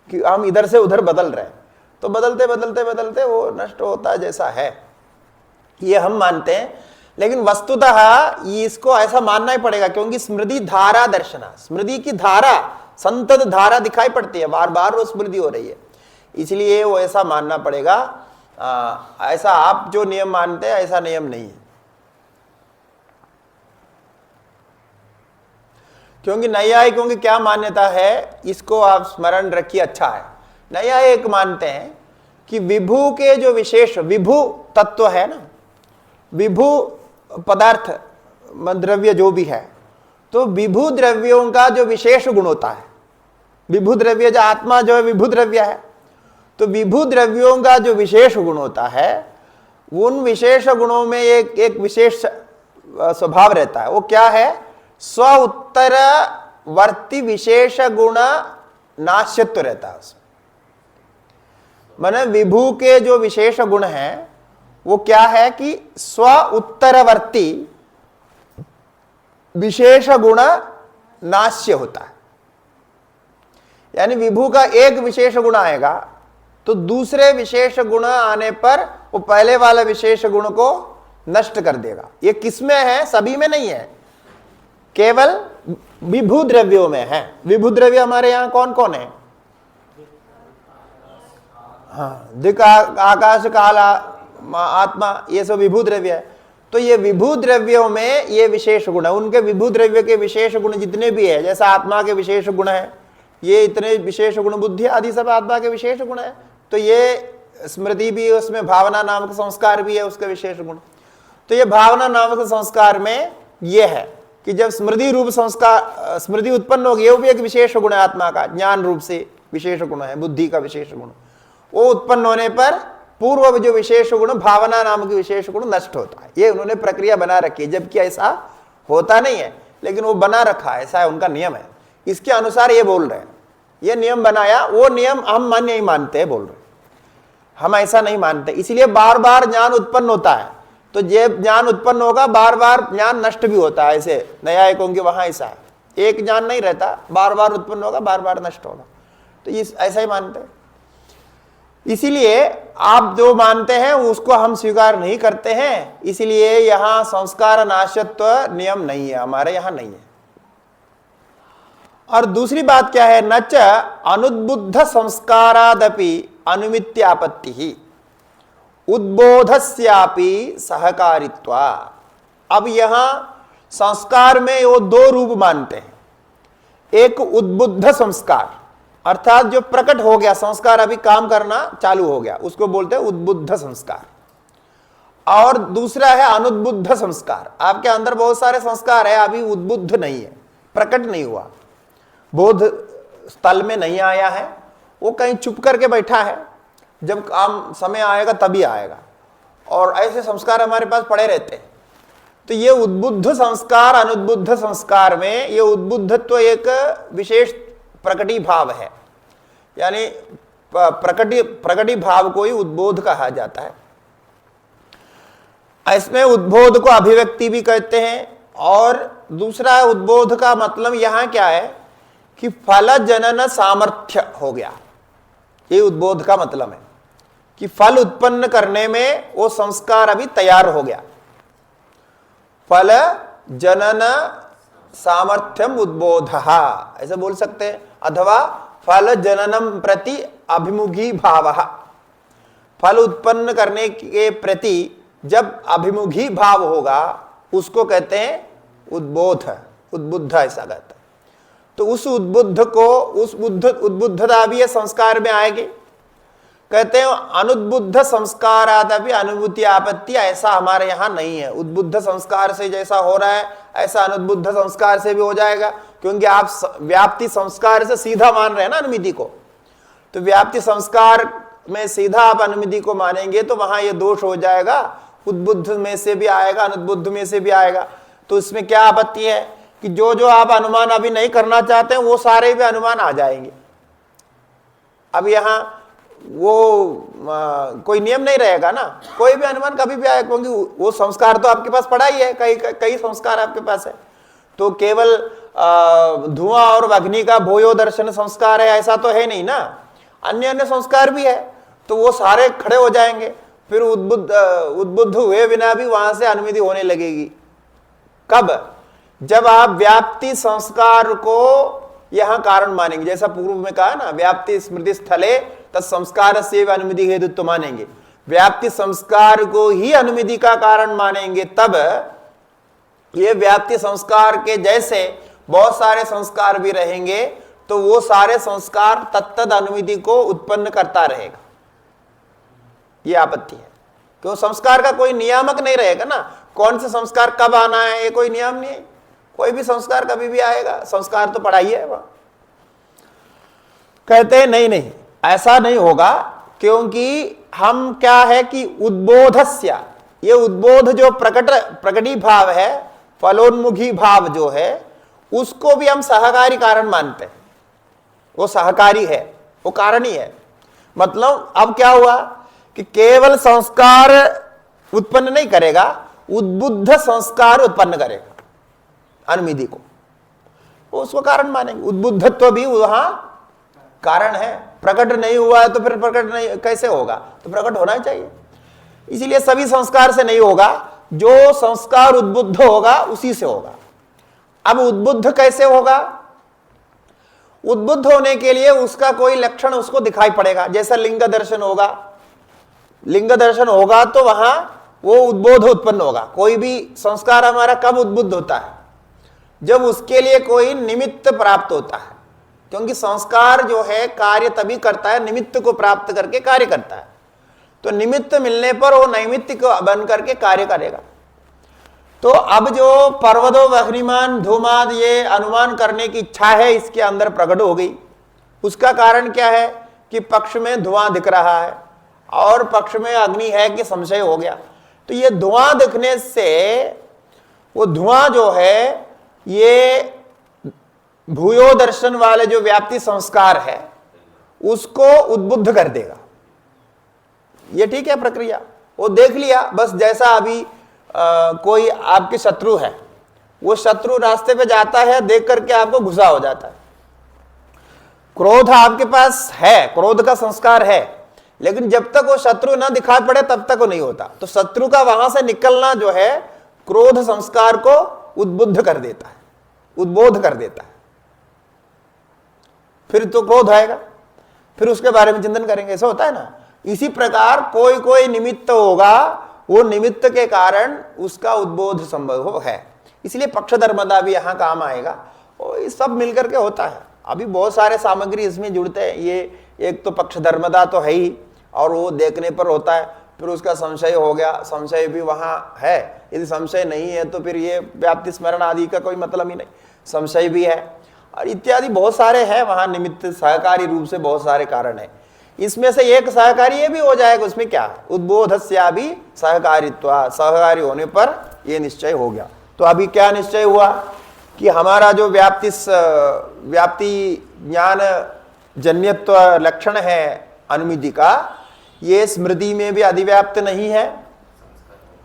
कि हम इधर से उधर बदल रहे हैं, तो बदलते बदलते बदलते वो नष्ट होता है जैसा है, ये हम मानते हैं। लेकिन वस्तुतः इसको ऐसा मानना ही पड़ेगा, क्योंकि स्मृति धारा दर्शना, स्मृति की धारा, संतत धारा दिखाई पड़ती है, बार बार वो स्मृति हो रही है, इसलिए वो ऐसा मानना पड़ेगा। ऐसा आप जो नियम मानते हैं ऐसा नियम नहीं है, क्योंकि नैयायिकों की क्या मान्यता है इसको आप स्मरण रखिए, अच्छा है। नैयायिक मानते हैं कि विभु के जो विशेष विभु तत्व है ना, विभु पदार्थ द्रव्य जो भी है, तो विभु द्रव्यों का जो विशेष गुण होता है, विभु द्रव्य जो आत्मा जो है विभु द्रव्य है, तो विभु द्रव्यों का जो विशेष गुण होता है, उन विशेष गुणों में एक विशेष स्वभाव रहता है। वो क्या है? स्व उत्तरवर्ती विशेष गुण नाश्यत्व रहता है उसमें। माने विभु के जो विशेष गुण हैं वो क्या है कि स्व उत्तरवर्ती विशेष गुण नाश्य होता है। यानी विभु का एक विशेष गुण आएगा तो दूसरे विशेष गुण आने पर वो पहले वाला विशेष गुण को नष्ट कर देगा। ये किसमें है? सभी में नहीं है, केवल विभु द्रव्यों में है। विभु द्रव्य हमारे यहां कौन कौन है? हाँ, दिक्, आकाश, काल, आत्मा, ये सब विभु द्रव्य है। तो ये विभु द्रव्यों में ये विशेष गुण है। उनके विभु द्रव्य के विशेष गुण जितने भी है, जैसा आत्मा के विशेष गुण है, ये इतने विशेष गुण, बुद्धि आदि सब आत्मा के विशेष गुण है। तो ये स्मृति भी, उसमें भावना नामक संस्कार भी है उसके विशेष गुण। तो ये भावना नामक संस्कार में ये है कि जब स्मृति रूप संस्कार, स्मृति उत्पन्न होगी, वो भी एक विशेष गुण है आत्मा का, ज्ञान रूप से विशेष गुण है, बुद्धि का विशेष गुण। वो उत्पन्न होने पर पूर्व जो विशेष गुण, भावना नामक विशेष गुण नष्ट होता है। ये उन्होंने प्रक्रिया बना रखी है, जबकि ऐसा होता नहीं है, लेकिन वो बना रखा है, ऐसा है उनका नियम है। इसके अनुसार ये बोल रहे हैं, ये नियम बनाया, वो नियम हम मन नहीं मानते हैं, बोल रहे हम ऐसा नहीं मानते। इसलिए बार बार ज्ञान उत्पन्न होता है, तो ये ज्ञान उत्पन्न होगा, बार बार ज्ञान नष्ट भी होता है। ऐसे न्यायिकों के वहां ऐसा है, एक ज्ञान नहीं रहता, बार बार उत्पन्न होगा, बार बार नष्ट होगा। तो इस ऐसा ही मानते हैं। इसीलिए आप जो मानते हैं उसको हम स्वीकार नहीं करते हैं। इसलिए यहां संस्कार नाशत्व नियम नहीं है, हमारे यहां नहीं है। और दूसरी बात क्या है? नच अनुद्बुद्ध संस्कारादपि अनुमित्यापत्ति ही उद्बोधस्यापि सहकारित्वा। अब यहां संस्कार में वो दो रूप मानते हैं। एक उद्बुद्ध संस्कार, अर्थात जो प्रकट हो गया संस्कार, अभी काम करना चालू हो गया, उसको बोलते हैं उद्बुद्ध संस्कार। और दूसरा है अनुद्बुद्ध संस्कार। आपके अंदर बहुत सारे संस्कार है, अभी उद्बुद्ध नहीं है, प्रकट नहीं हुआ, बोध स्थल में नहीं आया है, वो कहीं चुप करके बैठा है, जब काम समय आएगा तभी आएगा। और ऐसे संस्कार हमारे पास पड़े रहते हैं। तो ये उद्बुद्ध संस्कार, अनुद्बुद्ध संस्कार में ये उद्बुद्धत्व एक विशेष प्रकटी भाव है, यानी प्रकटी भाव को ही उद्बोध कहा जाता है। इसमें उद्बोध को अभिव्यक्ति भी कहते हैं। और दूसरा उद्बोध का मतलब यहां क्या है कि फल जनन सामर्थ्य हो गया, ये उद्बोध का मतलब है कि फल उत्पन्न करने में वो संस्कार अभी तैयार हो गया। फल जनन सामर्थ्यम उद्बोधः ऐसा बोल सकते हैं, अथवा फल जननम प्रति अभिमुखी भावः, फल उत्पन्न करने के प्रति जब अभिमुखी भाव होगा उसको कहते हैं उद्बोध, उद्बुद्ध ऐसा कहते हैं। तो उस उद्बुद्ध को, उस उद्बुद्धता भी ये संस्कार में आएगी। कहते हैं अनुद्बुद्ध संस्कारात भी अनुभूति आपत्ति, ऐसा हमारे यहाँ नहीं है। उद्बुद्ध संस्कार से जैसा हो रहा है ऐसा अनुद्बुद्ध संस्कार से भी हो जाएगा, क्योंकि आप व्याप्ति संस्कार से सीधा मान रहे हैं ना अनुमिति को। तो व्याप्ति संस्कार में सीधा आप अनुमिति को मानेंगे तो वहां ये दोष हो जाएगा, उद्बुद्ध में से भी आएगा अनुद्बुद्ध में से भी आएगा। तो इसमें क्या आपत्ति है कि जो जो आप अनुमान अभी नहीं करना चाहते हैं वो सारे भी अनुमान आ जाएंगे। अब यहाँ वो कोई नियम नहीं रहेगा ना, कोई भी अनुमान कभी भी आएगा, क्योंकि वो संस्कार तो आपके पास पड़ा ही है, कई संस्कार आपके पास है। तो केवल धुआं और अग्नि का भोयो दर्शन संस्कार है ऐसा तो है नहीं ना, अन्य अन्य संस्कार भी है, तो वो सारे खड़े हो जाएंगे। फिर उद्बुद्ध हुए बिना भी वहां से अनुमति होने लगेगी। कब? जब आप व्याप्ति संस्कार को यहां कारण मानेंगे, जैसा पूर्व में कहा ना, व्याप्ति स्मृति स्थले तत्संस्कार से अनुमति हेतुत्व मानेंगे, व्याप्ति संस्कार को ही अनुमति का कारण मानेंगे, तब ये व्याप्ति संस्कार के जैसे बहुत सारे संस्कार भी रहेंगे तो वो सारे संस्कार तत्तद अनुमति को उत्पन्न करता रहेगा। ये आपत्ति है, क्यों? संस्कार का कोई नियामक नहीं रहेगा ना, कौन से संस्कार कब आना है ये कोई नियम नहीं है। कोई भी संस्कार कभी भी आएगा, संस्कार तो पढ़ाई है वहां। कहते हैं नहीं नहीं ऐसा नहीं होगा, क्योंकि हम क्या है कि उद्बोधस्य, ये उद्बोध जो प्रकटी भाव है, फलोन्मुखी भाव जो है, उसको भी हम सहकारी कारण मानते हैं। वो सहकारी है, वो कारण ही है। मतलब अब क्या हुआ कि केवल संस्कार उत्पन्न नहीं करेगा, उद्बुद्ध संस्कार उत्पन्न करेगा अनुमिति को, वो उसको कारण मानेंगे। उद्बुद्धत्व भी वहां कारण है, प्रकट नहीं हुआ है तो फिर प्रकट नहीं कैसे होगा? तो प्रकट होना चाहिए। इसीलिए सभी संस्कार से नहीं होगा, जो संस्कार उद्बुद्ध होगा उसी से होगा। अब उद्बुद्ध कैसे होगा? उद्बुद्ध होने के लिए उसका कोई लक्षण उसको दिखाई पड़ेगा, जैसा लिंग दर्शन होगा। लिंग दर्शन होगा तो वहां वो उद्बोध उत्पन्न होगा। कोई भी संस्कार हमारा कब उद्बुद्ध होता है? जब उसके लिए कोई निमित्त प्राप्त होता है, क्योंकि संस्कार जो है कार्य तभी करता है निमित्त को प्राप्त करके कार्य करता है। तो निमित्त मिलने पर वो नैमित्त को बन करके कार्य करेगा। तो अब जो पर्वतो अग्निमान धूमाद ये अनुमान करने की इच्छा है इसके अंदर प्रकट हो गई। उसका कारण क्या है कि पक्ष में धुआं दिख रहा है और पक्ष में अग्नि है कि संशय हो गया। तो ये धुआं दिखने से, वो धुआं जो है ये भूयो दर्शन वाले जो व्याप्ति संस्कार है उसको उद्बुद्ध कर देगा। ये ठीक है प्रक्रिया, वो देख लिया बस। जैसा अभी कोई आपके शत्रु है, वो शत्रु रास्ते पे जाता है, देख करके आपको गुस्सा हो जाता है। क्रोध आपके पास है, क्रोध का संस्कार है, लेकिन जब तक वो शत्रु ना दिखाई पड़े तब तक वो नहीं होता। तो शत्रु का वहां से निकलना जो है क्रोध संस्कार को उद्बुद्ध कर देता है, उद्बोध कर देता है। फिर तो क्रोध आएगा, फिर उसके बारे में चिंतन करेंगे, ऐसा होता है ना। इसी प्रकार कोई कोई निमित्त होगा, वो निमित्त के कारण उसका उद्बोध संभव है। इसलिए पक्षधर्मता भी यहां काम आएगा और ये सब मिलकर के होता है। अभी बहुत सारे सामग्री इसमें जुड़ते हैं। ये एक तो पक्षधर्मता तो है ही, और वो देखने पर होता है। फिर उसका संशय हो गया, संशय भी वहां है। यदि संशय नहीं है तो फिर ये व्याप्ति स्मरण आदि का कोई मतलब ही नहीं, संशय भी है और इत्यादि बहुत सारे हैं वहां निमित्त। सहकारी रूप से बहुत सारे कारण है, इसमें से एक सहकारी ये भी हो जाएगा। उसमें क्या, उद्बोधस्या भी सहकारित्व, सहकारी होने पर यह निश्चय हो गया। तो अभी क्या निश्चय हुआ कि हमारा जो व्याप्ति ज्ञान जन्यत्व लक्षण है अनुमिति का, ये स्मृति में भी अधिव्याप्त नहीं है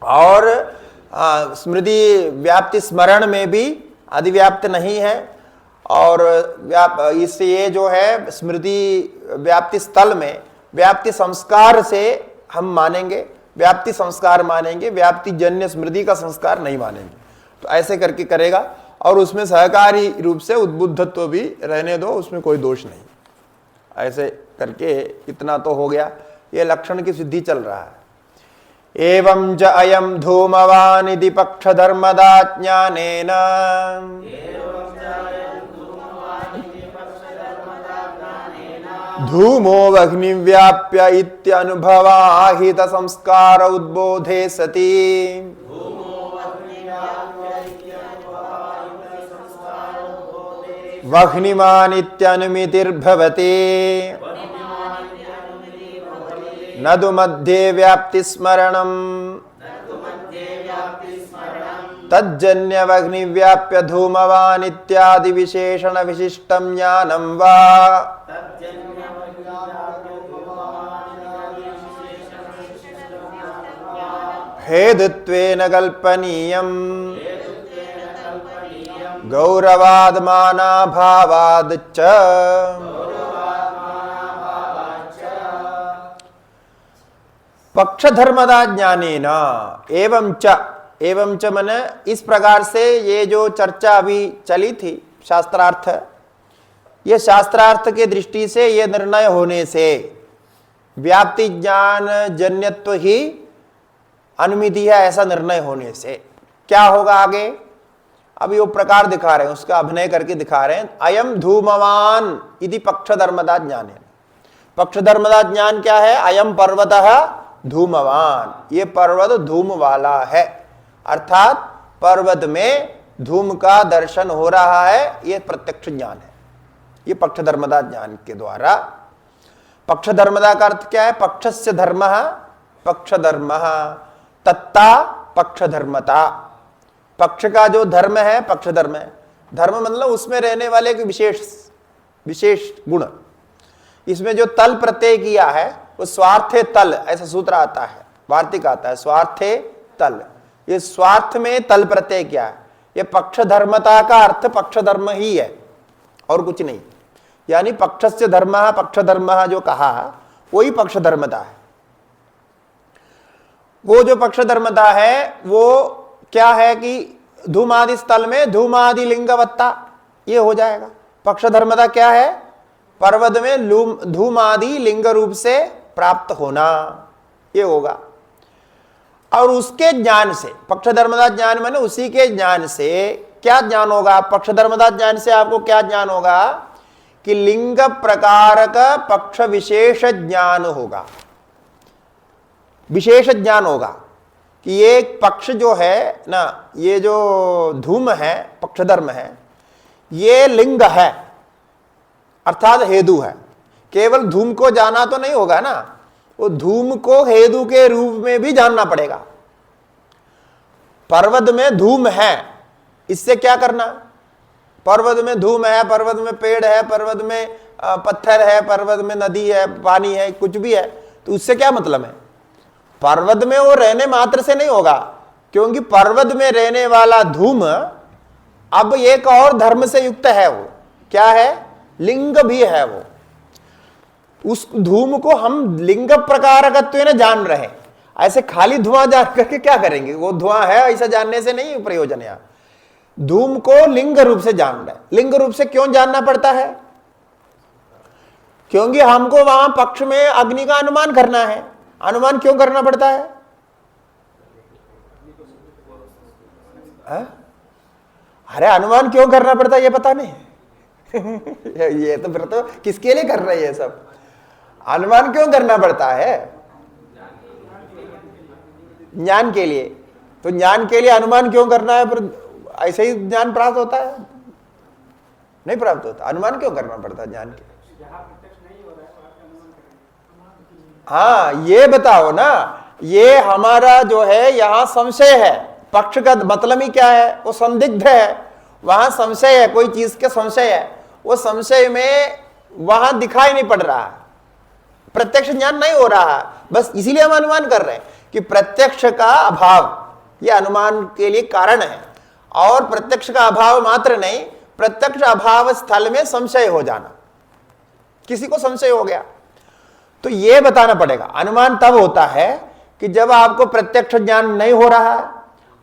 और स्मृति व्याप्ति स्मरण में भी अधिव्याप्त नहीं है। और इससे ये जो है स्मृति व्याप्ति स्थल में व्याप्ति संस्कार से हम मानेंगे, व्याप्ति संस्कार मानेंगे, व्याप्ति जन्य स्मृति का संस्कार नहीं मानेंगे। तो ऐसे करके करेगा और उसमें सहकारी रूप से उद्बुद्धत्व भी रहने दो, उसमें कोई दोष नहीं। ऐसे करके इतना तो हो गया, ये लक्षण की सिद्धि चल रहा है। एवं च अयम धूमवान इति पक्षधर्मदा ज्ञानेन धूमो वह्निव्याप्य इत्यनुभवाहित संस्कार उद्बोधे सति वह्निमान् इत्यनुमितिर्भवति न तु मध्ये व्याप्ति स्मरणम् तज्जन्य वह्निव्याप्य धूमवान् इत्यादि विशेषण विशिष्टं ज्ञानं वा हेतुत्वेन कल्पनीयम् गौरवाद मानाभावाद च पक्षधर्मदा ज्ञानेन एवं च मन इस प्रकार से ये जो चर्चा अभी चली थी शास्त्रार्थ, ये शास्त्रार्थ के दृष्टि से ये निर्णय होने से व्याप्ति ज्ञान जन्यत्व ही अनुमिति है, ऐसा निर्णय होने से क्या होगा आगे, अभी वो प्रकार दिखा रहे हैं, उसका अभिनय करके दिखा रहे हैं। अयम धूमवान इति पक्षधर्मदा ज्ञान, पक्षधर्मदा ज्ञान क्या है, अयम पर्वतः धूमवान, ये पर्वत धूम वाला है, अर्थात पर्वत में धूम का दर्शन हो रहा है, ये प्रत्यक्ष ज्ञान है, ये पक्षधर्मदा ज्ञान के द्वारा। पक्षधर्मदा का अर्थ क्या है, पक्षस्य धर्मः पक्षधर्मः तत्ता पक्षधर्मता, पक्ष का जो धर्म है पक्ष धर्म है, धर्म मतलब उसमें रहने वाले के विशेष गुण। इसमें जो तल प्रत्यय किया है वो स्वार्थे तल, ऐसा सूत्र आता है, वार्तिक आता है, स्वार्थे तल, ये स्वार्थ में तल प्रत्यय किया है, ये पक्ष धर्मता का अर्थ पक्ष धर्म ही है और कुछ नहीं। यानी पक्षस्य धर्मः पक्ष धर्मः जो कहा वही पक्ष धर्मता है। वो जो पक्ष धर्मता है वो क्या है कि धूमादि स्थल में धूमादि लिंगवत्ता, ये हो जाएगा। पक्ष धर्मता क्या है, पर्वत में धूमादि लिंग रूप से प्राप्त होना, ये होगा। और उसके ज्ञान से, पक्ष धर्मदा ज्ञान माने उसी के ज्ञान से क्या ज्ञान होगा, पक्ष धर्मदा ज्ञान से आपको क्या ज्ञान होगा कि लिंग प्रकार का पक्ष विशेष ज्ञान होगा, विशेष ज्ञान होगा कि ये पक्ष जो है ना, ये जो धूम है पक्ष धर्म है, ये लिंग है अर्थात हेतु है। केवल धूम को जाना तो नहीं होगा ना, वो धूम को हेतु के रूप में भी जानना पड़ेगा। पर्वत में धूम है, इससे क्या करना, पर्वत में धूम है, पर्वत में पेड़ है, पर्वत में पत्थर है, पर्वत में नदी है, पानी है, कुछ भी है, तो उससे क्या मतलब है। पर्वत में वो रहने मात्र से नहीं होगा, क्योंकि पर्वत में रहने वाला धूम अब एक और धर्म से युक्त है, वो क्या है, लिंग भी है। वो उस धूम को हम लिंग प्रकारकत्व न जान रहे हैं, ऐसे खाली धुआं जान करके क्या करेंगे, वो धुआं है ऐसा जानने से नहीं प्रयोजन है। धूम को लिंग रूप से जान रहे हैं। लिंग रूप से क्यों जानना पड़ता है, क्योंकि हमको वहां पक्ष में अग्नि का अनुमान करना है। अनुमान क्यों करना पड़ता है, अरे अनुमान क्यों करना पड़ता है ये पता नहीं ये तो फिर तो किसके लिए कर रहे हैं ये सब, अनुमान क्यों करना पड़ता है, ज्ञान के लिए। तो ज्ञान के लिए अनुमान क्यों करना है, फिर ऐसे ही ज्ञान प्राप्त होता है, नहीं प्राप्त होता। अनुमान क्यों करना पड़ता है ज्ञान के, हाँ ये बताओ ना, ये हमारा जो है यहां संशय है, पक्ष का मतलब ही क्या है, वो संदिग्ध है, वहां संशय है, कोई चीज के संशय है, वो संशय में वहां दिखाई नहीं पड़ रहा है, प्रत्यक्ष ज्ञान नहीं हो रहा है, बस इसीलिए हम अनुमान कर रहे हैं कि प्रत्यक्ष का अभाव ये अनुमान के लिए कारण है। और प्रत्यक्ष का अभाव मात्र नहीं, प्रत्यक्ष अभाव स्थल में संशय हो जाना, किसी को संशय हो गया तो यह बताना पड़ेगा। अनुमान तब होता है कि जब आपको प्रत्यक्ष ज्ञान नहीं हो रहा है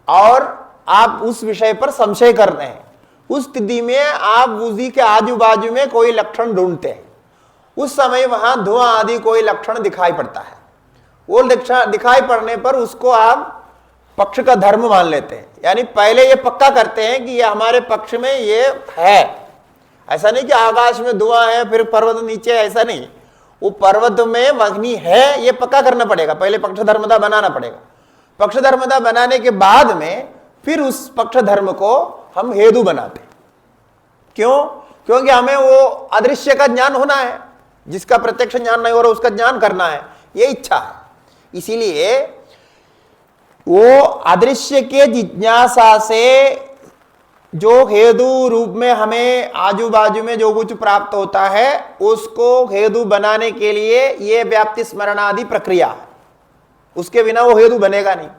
और आप उस विषय पर संशय कर रहे हैं, उस स्थिति में आप उसी के आजू बाजू में कोई लक्षण ढूंढते हैं, उस समय वहां धुआं आदि कोई लक्षण दिखाई पड़ता है। वो लक्षण दिखाई पड़ने पर उसको आप पक्ष का धर्म मान लेते हैं, यानी पहले ये पक्का करते हैं कि ये हमारे पक्ष में ये है। ऐसा नहीं कि आकाश में धुआं है फिर पर्वत नीचे, ऐसा नहीं। वो पर्वत में अग्नि है ये पक्का करना पड़ेगा, पहले पक्ष धर्मता बनाना पड़ेगा। पक्ष धर्मता बनाने के बाद में फिर उस पक्ष धर्म को हम हेतु बनाते हैं। क्यों? क्योंकि हमें वो अदृश्य का ज्ञान होना है, जिसका प्रत्यक्ष ज्ञान नहीं हो रहा उसका ज्ञान करना है, ये इच्छा है। इसीलिए वो अदृश्य के जिज्ञासा से जो हेतु रूप में हमें आजू बाजू में जो कुछ प्राप्त होता है उसको हेतु बनाने के लिए ये व्याप्ति स्मरण आदि प्रक्रिया है। उसके बिना वो हेतु बनेगा नहीं।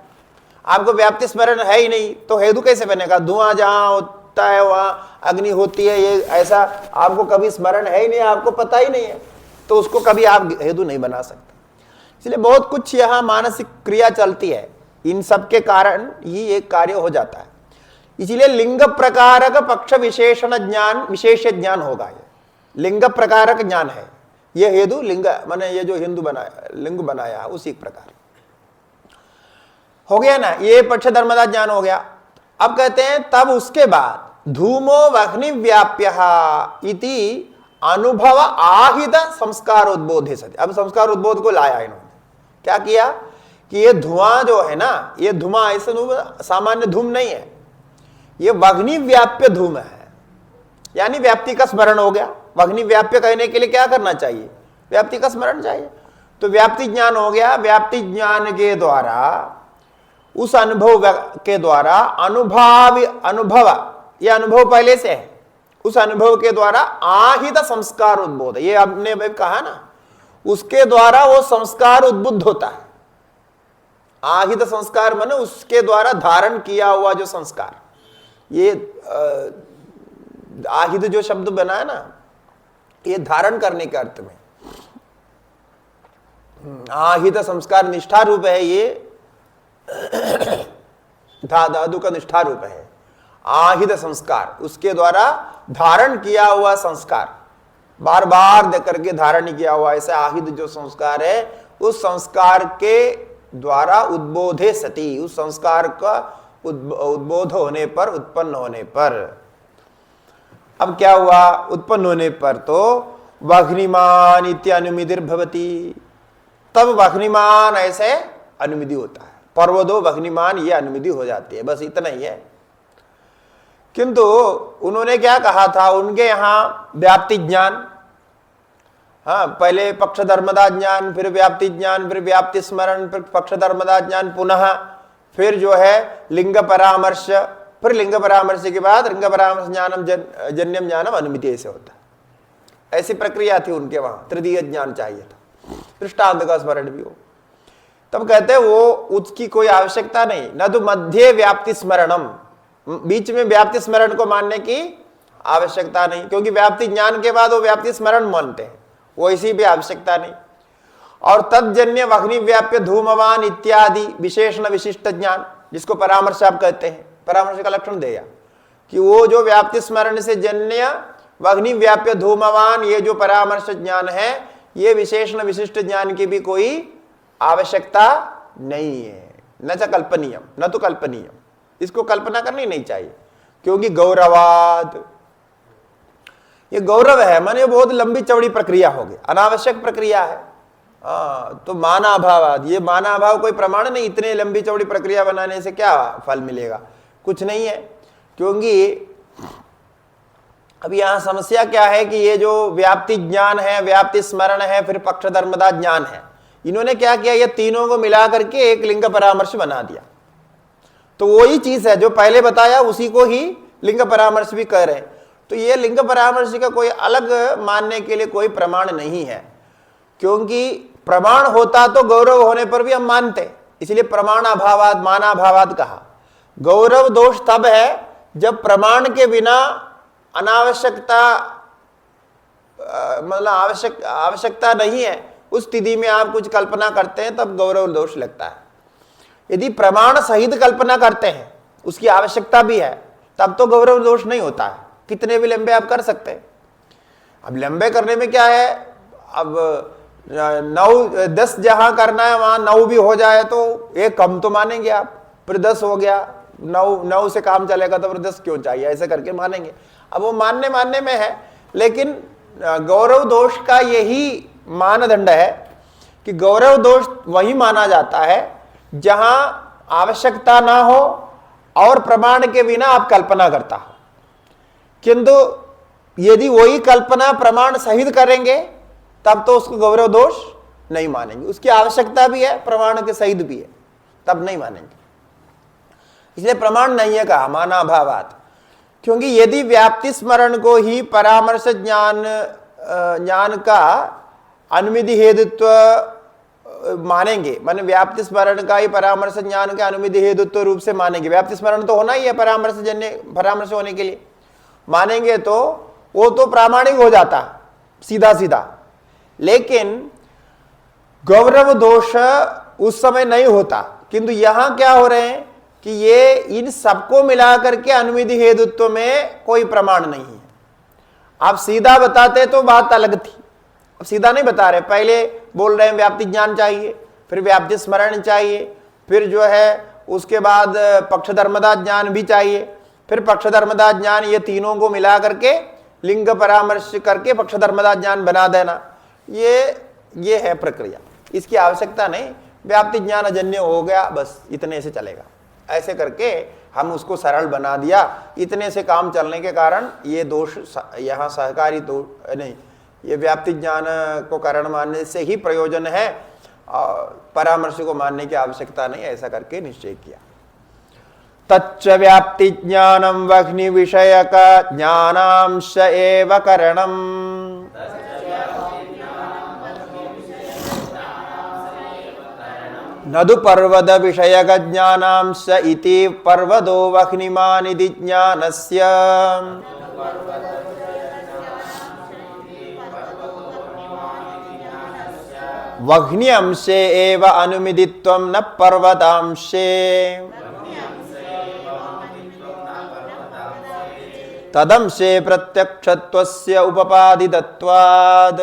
आपको व्याप्ति स्मरण है ही नहीं तो हेतु कैसे बनेगा? धुआं जहां होता है वहां अग्नि होती है, ये ऐसा आपको कभी स्मरण है ही नहीं, आपको पता ही नहीं है, तो उसको कभी आप हेतु नहीं बना सकते। इसलिए बहुत कुछ यहाँ मानसिक क्रिया चलती है, इन सब के कारण ही एक कार्य हो जाता है। इसलिए लिंग प्रकारक पक्ष विशेषण ज्ञान विशेष ज्ञान होगा। ये लिंग प्रकारक ज्ञान है, ये हेतु लिंग माने ये जो हिंदू बनाया लिंग बनाया उसी प्रकार हो गया ना, ये पक्ष धर्मदा ज्ञान हो गया। अब कहते हैं तब उसके बाद धूमो वह्नि व्याप्य इति अनुभव आहित संस्कार उद्बोधे सति। अब संस्कार उद्बोध को लाया इन्होंने, क्या किया कि ये धुआं जो है ना, ये धुआं ऐसे सामान्य धूम नहीं है, ये वग्नि व्याप्य धूम है, यानी व्याप्ति का स्मरण हो गया। वग्नि व्याप्य कहने के लिए क्या करना चाहिए? व्याप्ति का स्मरण चाहिए। तो व्याप्ति ज्ञान हो गया। व्याप्ति ज्ञान के द्वारा उस अनुभव के द्वारा अनुभव ये अनुभव पहले से है, उस अनुभव के द्वारा आहित संस्कार उद्बोध, ये आपने कहा ना, उसके द्वारा वो संस्कार उद्बुद्ध होता है। आहित संस्कार माने उसके द्वारा धारण किया हुआ जो संस्कार, ये आहित जो शब्द बना है ना, ये धारण करने के अर्थ में आहित संस्कार निष्ठा रूप है, ये धातु का निष्ठा रूप है। आहित संस्कार उसके द्वारा धारण किया हुआ संस्कार, बार बार दे करके धारण किया हुआ ऐसे आहित जो संस्कार है, उस संस्कार के द्वारा उद्बोधे सती, उस संस्कार का उद्बोध होने पर, उत्पन्न होने पर, अब क्या हुआ? उत्पन्न होने पर तो वह्निमान इत्यानुमिदिर भवति, तब वह्निमान ऐसे अनुमिति होता है। पर्वतो वह्निमान ये अनुमिति हो जाती है, बस इतना ही है। किंतु उन्होंने क्या कहा था? उनके यहां व्याप्ति ज्ञान, हाँ, पहले पक्ष धर्मदा ज्ञान, फिर व्याप्ति ज्ञान, फिर व्याप्ति स्मरण, फिर पक्ष धर्मदा ज्ञान, पुनः फिर जो है लिंग परामर्श, फिर लिंग परामर्श के बाद लिंग परामर्श ज्ञानम जन्यम ज्ञानम अनुमिति, ऐसे होता है। ऐसी प्रक्रिया थी उनके वहां, तृतीय ज्ञान चाहिए था, दृष्टांत का स्मरण भी हो। तब कहते हैं वो उसकी कोई आवश्यकता नहीं, न तो मध्य व्याप्ति स्मरणम, बीच में व्याप्ति स्मरण को मानने की आवश्यकता नहीं, क्योंकि व्याप्ति ज्ञान के बाद वो व्याप्ति स्मरण मानते हैं, वो इसी भी आवश्यकता नहीं। और तज्जन्य वह्नि व्याप्य धूमवान इत्यादि विशेषण विशिष्ट ज्ञान, जिसको परामर्श आप कहते हैं, परामर्श का लक्षण दिया कि वो जो व्याप्ति स्मरण से जन्य वह्नि व्याप्य धूमवान, ये जो परामर्श ज्ञान है, ये विशेषण विशिष्ट ज्ञान की भी कोई आवश्यकता नहीं है। न च कल्पनीयम, न तो कल्पनीयम, इसको कल्पना करनी नहीं चाहिए, क्योंकि गौरवाद, ये गौरव है, माने बहुत लंबी चौड़ी प्रक्रिया होगी, अनावश्यक प्रक्रिया है। तो मानाभावाद, ये मानाभाव कोई प्रमाण नहीं, इतने लंबी चौड़ी प्रक्रिया बनाने से क्या फल मिलेगा? कुछ नहीं है। क्योंकि अब यहां समस्या क्या है कि ये जो व्याप्ति ज्ञान है, व्याप्ति स्मरण है, फिर पक्ष धर्मदा ज्ञान है, इन्होंने क्या किया? ये तीनों को मिला करके एक लिंग परामर्श बना दिया। तो वही चीज है जो पहले बताया, उसी को ही लिंग परामर्श भी कह रहे हैं। तो ये लिंग परामर्श का कोई अलग मानने के लिए कोई प्रमाण नहीं है, क्योंकि प्रमाण होता तो गौरव होने पर भी हम मानते, इसलिए प्रमाणाभावाद मानाभावाद कहा। गौरव दोष तब है जब प्रमाण के बिना अनावश्यकता, मतलब आवश्यकता नहीं है, उस स्थिति में आप कुछ कल्पना करते हैं तब गौरव दोष लगता है। यदि प्रमाण सहित कल्पना करते हैं, उसकी आवश्यकता भी है, तब तो गौरव दोष नहीं होता है, कितने भी लंबे आप कर सकते हैं। अब लंबे करने में क्या है, अब 9 10 जहां करना है वहां 9 भी हो जाए तो एक कम तो मानेंगे आप, फिर 10 हो गया, 9 से काम चलेगा तो फिर 10 क्यों चाहिए, ऐसे करके मानेंगे। अब वो मानने में है, लेकिन गौरव दोष का यही मानदंड है कि गौरव दोष वही माना जाता है जहां आवश्यकता ना हो और प्रमाण के बिना आप कल्पना करता हो। किंतु यदि वही कल्पना प्रमाण सहित करेंगे तब तो उसको गौरव दोष नहीं मानेंगे, उसकी आवश्यकता भी है, प्रमाण के सहित भी है, तब नहीं मानेंगे। इसलिए प्रमाण नहीं है कहा माना अभावात, क्योंकि यदि व्याप्ति स्मरण को ही परामर्श ज्ञान का अनुमिति हेतुत्व मानेंगे, माने व्याप्ति स्मरण का ही परामर्श ज्ञान के अनुमिति हेतुत्व रूप से मानेंगे, व्याप्ति स्मरण तो होना ही है परामर्श होने के लिए मानेंगे, तो वो तो प्रामाणिक हो जाता सीधा सीधा। लेकिन गौरव दोष उस समय नहीं होता, किंतु यहां क्या हो रहे हैं कि ये इन सबको मिलाकर के अनुमिति हेतुत्व में कोई प्रमाण नहीं है। आप सीधा बताते तो बात अलग थी, अब सीधा नहीं बता रहे, पहले बोल रहे हैं व्याप्ति ज्ञान चाहिए, फिर व्याप्ति स्मरण चाहिए, फिर जो है उसके बाद पक्षधर्मदा ज्ञान भी चाहिए, फिर पक्षधर्मदा ज्ञान, ये तीनों को मिला करके लिंग परामर्श करके पक्षधर्मदा ज्ञान बना देना, ये है प्रक्रिया, इसकी आवश्यकता नहीं। व्याप्ति ज्ञान अजन्य हो गया, बस इतने से चलेगा, ऐसे करके हम उसको सरल बना दिया। इतने से काम चलने के कारण ये दोष यहाँ सहकारी दोष नहीं, ये व्याप्ति ज्ञान को कारण मानने से ही प्रयोजन है, परामर्श को मानने की आवश्यकता नहीं, ऐसा करके निश्चय किया। तच्च व्याप्ति ज्ञानम वह्नि विषयक ज्ञानांश एव करणम, नदु पर्वद विषयक ज्ञानांश इति पर्वदो वह्निमान इति ज्ञानस्य, वह्नि अंशे एव अनुमितित्वं न पर्वतांशे, तदंशे प्रत्यक्षत्वस्य उपपादितत्वाद्।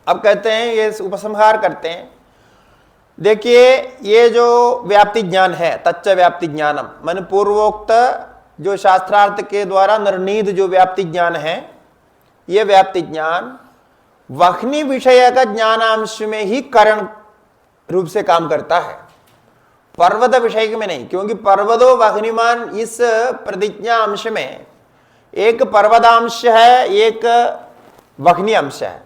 अब कहते हैं, ये उपसंहार करते हैं। देखिए, ये जो व्याप्ति ज्ञान है, तच्च व्याप्ति ज्ञानम, माने पूर्वोक्त जो शास्त्रार्थ के द्वारा निर्णीत जो व्याप्ति ज्ञान है, ये व्याप्ति ज्ञान वह्नि विषय का ज्ञानांश में ही कारण रूप से काम करता है, पर्वत विषय में नहीं। क्योंकि पर्वतो वह्निमान इस प्रतिज्ञा अंश में एक पर्वतांश है, एक वह्नि अंश है,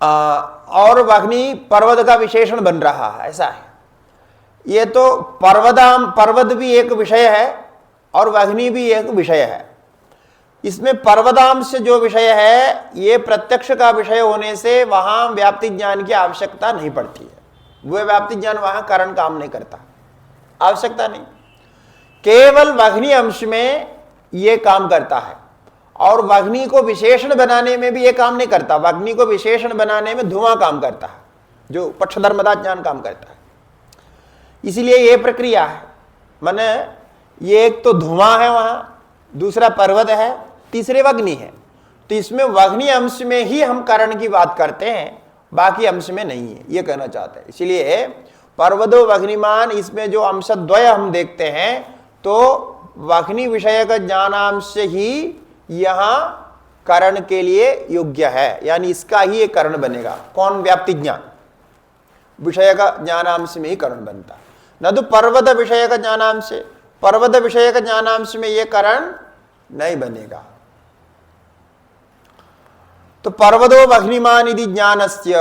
और वह्नि पर्वत का विशेषण बन रहा है, ऐसा है। ये तो पर्वत भी एक विषय है और वह्नि भी एक विषय है। इसमें पर्वतांश जो विषय है, ये प्रत्यक्ष का विषय होने से वहां व्याप्ति ज्ञान की आवश्यकता नहीं पड़ती है, वह व्याप्ति ज्ञान वहां कारण काम नहीं करता, आवश्यकता नहीं। केवल वह्नि अंश में यह काम करता है, और वह्नि को विशेषण बनाने में भी यह काम नहीं करता। वह्नि को विशेषण बनाने में धुआं काम करता है, जो पक्षधर्मदा ज्ञान काम करता है। इसलिए यह प्रक्रिया है, माने ये एक तो धुआं है वहां, दूसरा पर्वत है, तीसरे वह्नि है। तो इसमें वह्नि अंश में ही हम कारण की बात करते हैं, बाकी अंश में नहीं है, ये कहना चाहते हैं। इसलिए पर्वतो वह्निमान, इसमें जो अंश द्वय हम देखते हैं, तो वह्नि विषय का ज्ञानांश ही यहां कारण के लिए योग्य है, यानी इसका ही एक कारण बनेगा। कौन? व्याप्ति ज्ञान विषय का ज्ञानांश में ही कारण बनता, न तो पर्वत विषय का ज्ञानांश। पर्वत विषय का ज्ञानांश में यह कारण नहीं बनेगा। तो पर्वतो वह्निमान यदि ज्ञानस्य,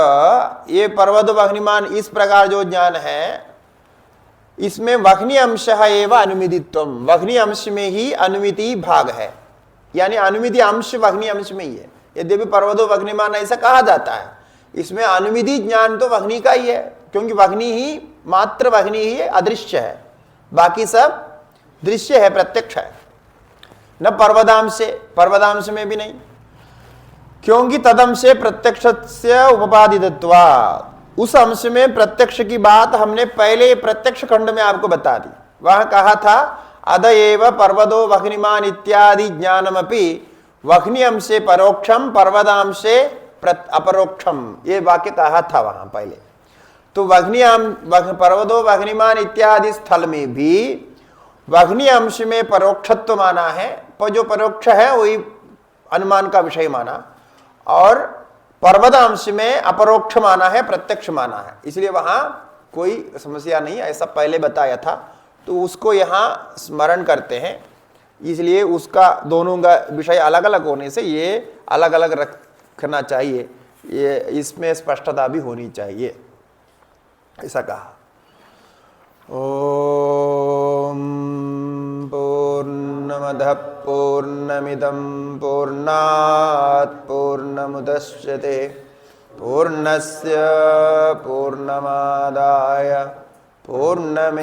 ये पर्वतो वह्निमान इस प्रकार जो ज्ञान है, इसमें वह्नि अंश एवं अनुमितित्वम, वह्नि अंश में ही अनुमिति भाग है, यानी अनुमिति अंश वह्नि अंश में ही है। यद्यपि पर्वतो वह्निमान ऐसा कहा जाता है, इसमें अनुमिति ज्ञान तो वह्नि का ही है, क्योंकि वह्नि ही, मात्र वह्नि ही अदृश्य है, बाकी सब दृश्य है, प्रत्यक्ष है। न पर्वतांश में भी नहीं, क्योंकि तदंशे प्रत्यक्ष से उपपादितत्वात्, उस अंश में प्रत्यक्ष की बात हमने पहले प्रत्यक्ष खंड में आपको बता दी। वह कहा था अदएव पर्वतो वह्निमान इत्यादि ज्ञानमपि वह्नि अंशे परोक्षम पर्वतांशे अपरोक्षम, ये वाक्य कहा था वहां पहले। तो पर्वतो वह्निमान इत्यादि स्थल में भी वह्नि अंश में परोक्षत्व माना है, पर जो परोक्ष है वही अनुमान का विषय माना, और पर्वतांश में अपरोक्ष माना है, प्रत्यक्ष माना है, इसलिए वहां कोई समस्या नहीं, ऐसा पहले बताया था। तो उसको यहां स्मरण करते हैं, इसलिए उसका दोनों का विषय अलग अलग होने से ये अलग अलग रखना चाहिए, ये इसमें स्पष्टता भी होनी चाहिए, ऐसा कहा। ओम पूर्णमदः पूर्णमिदं पूर्णात् पूर्णमुदच्यते पूर्णस्य पूर्णमादाय पूर्णमेवावशिष्यते।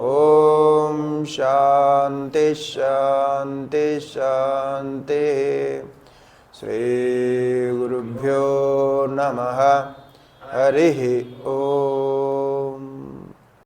ओम शांति शांति शांति। श्री गुरुभ्यो नमः। हरि ओम।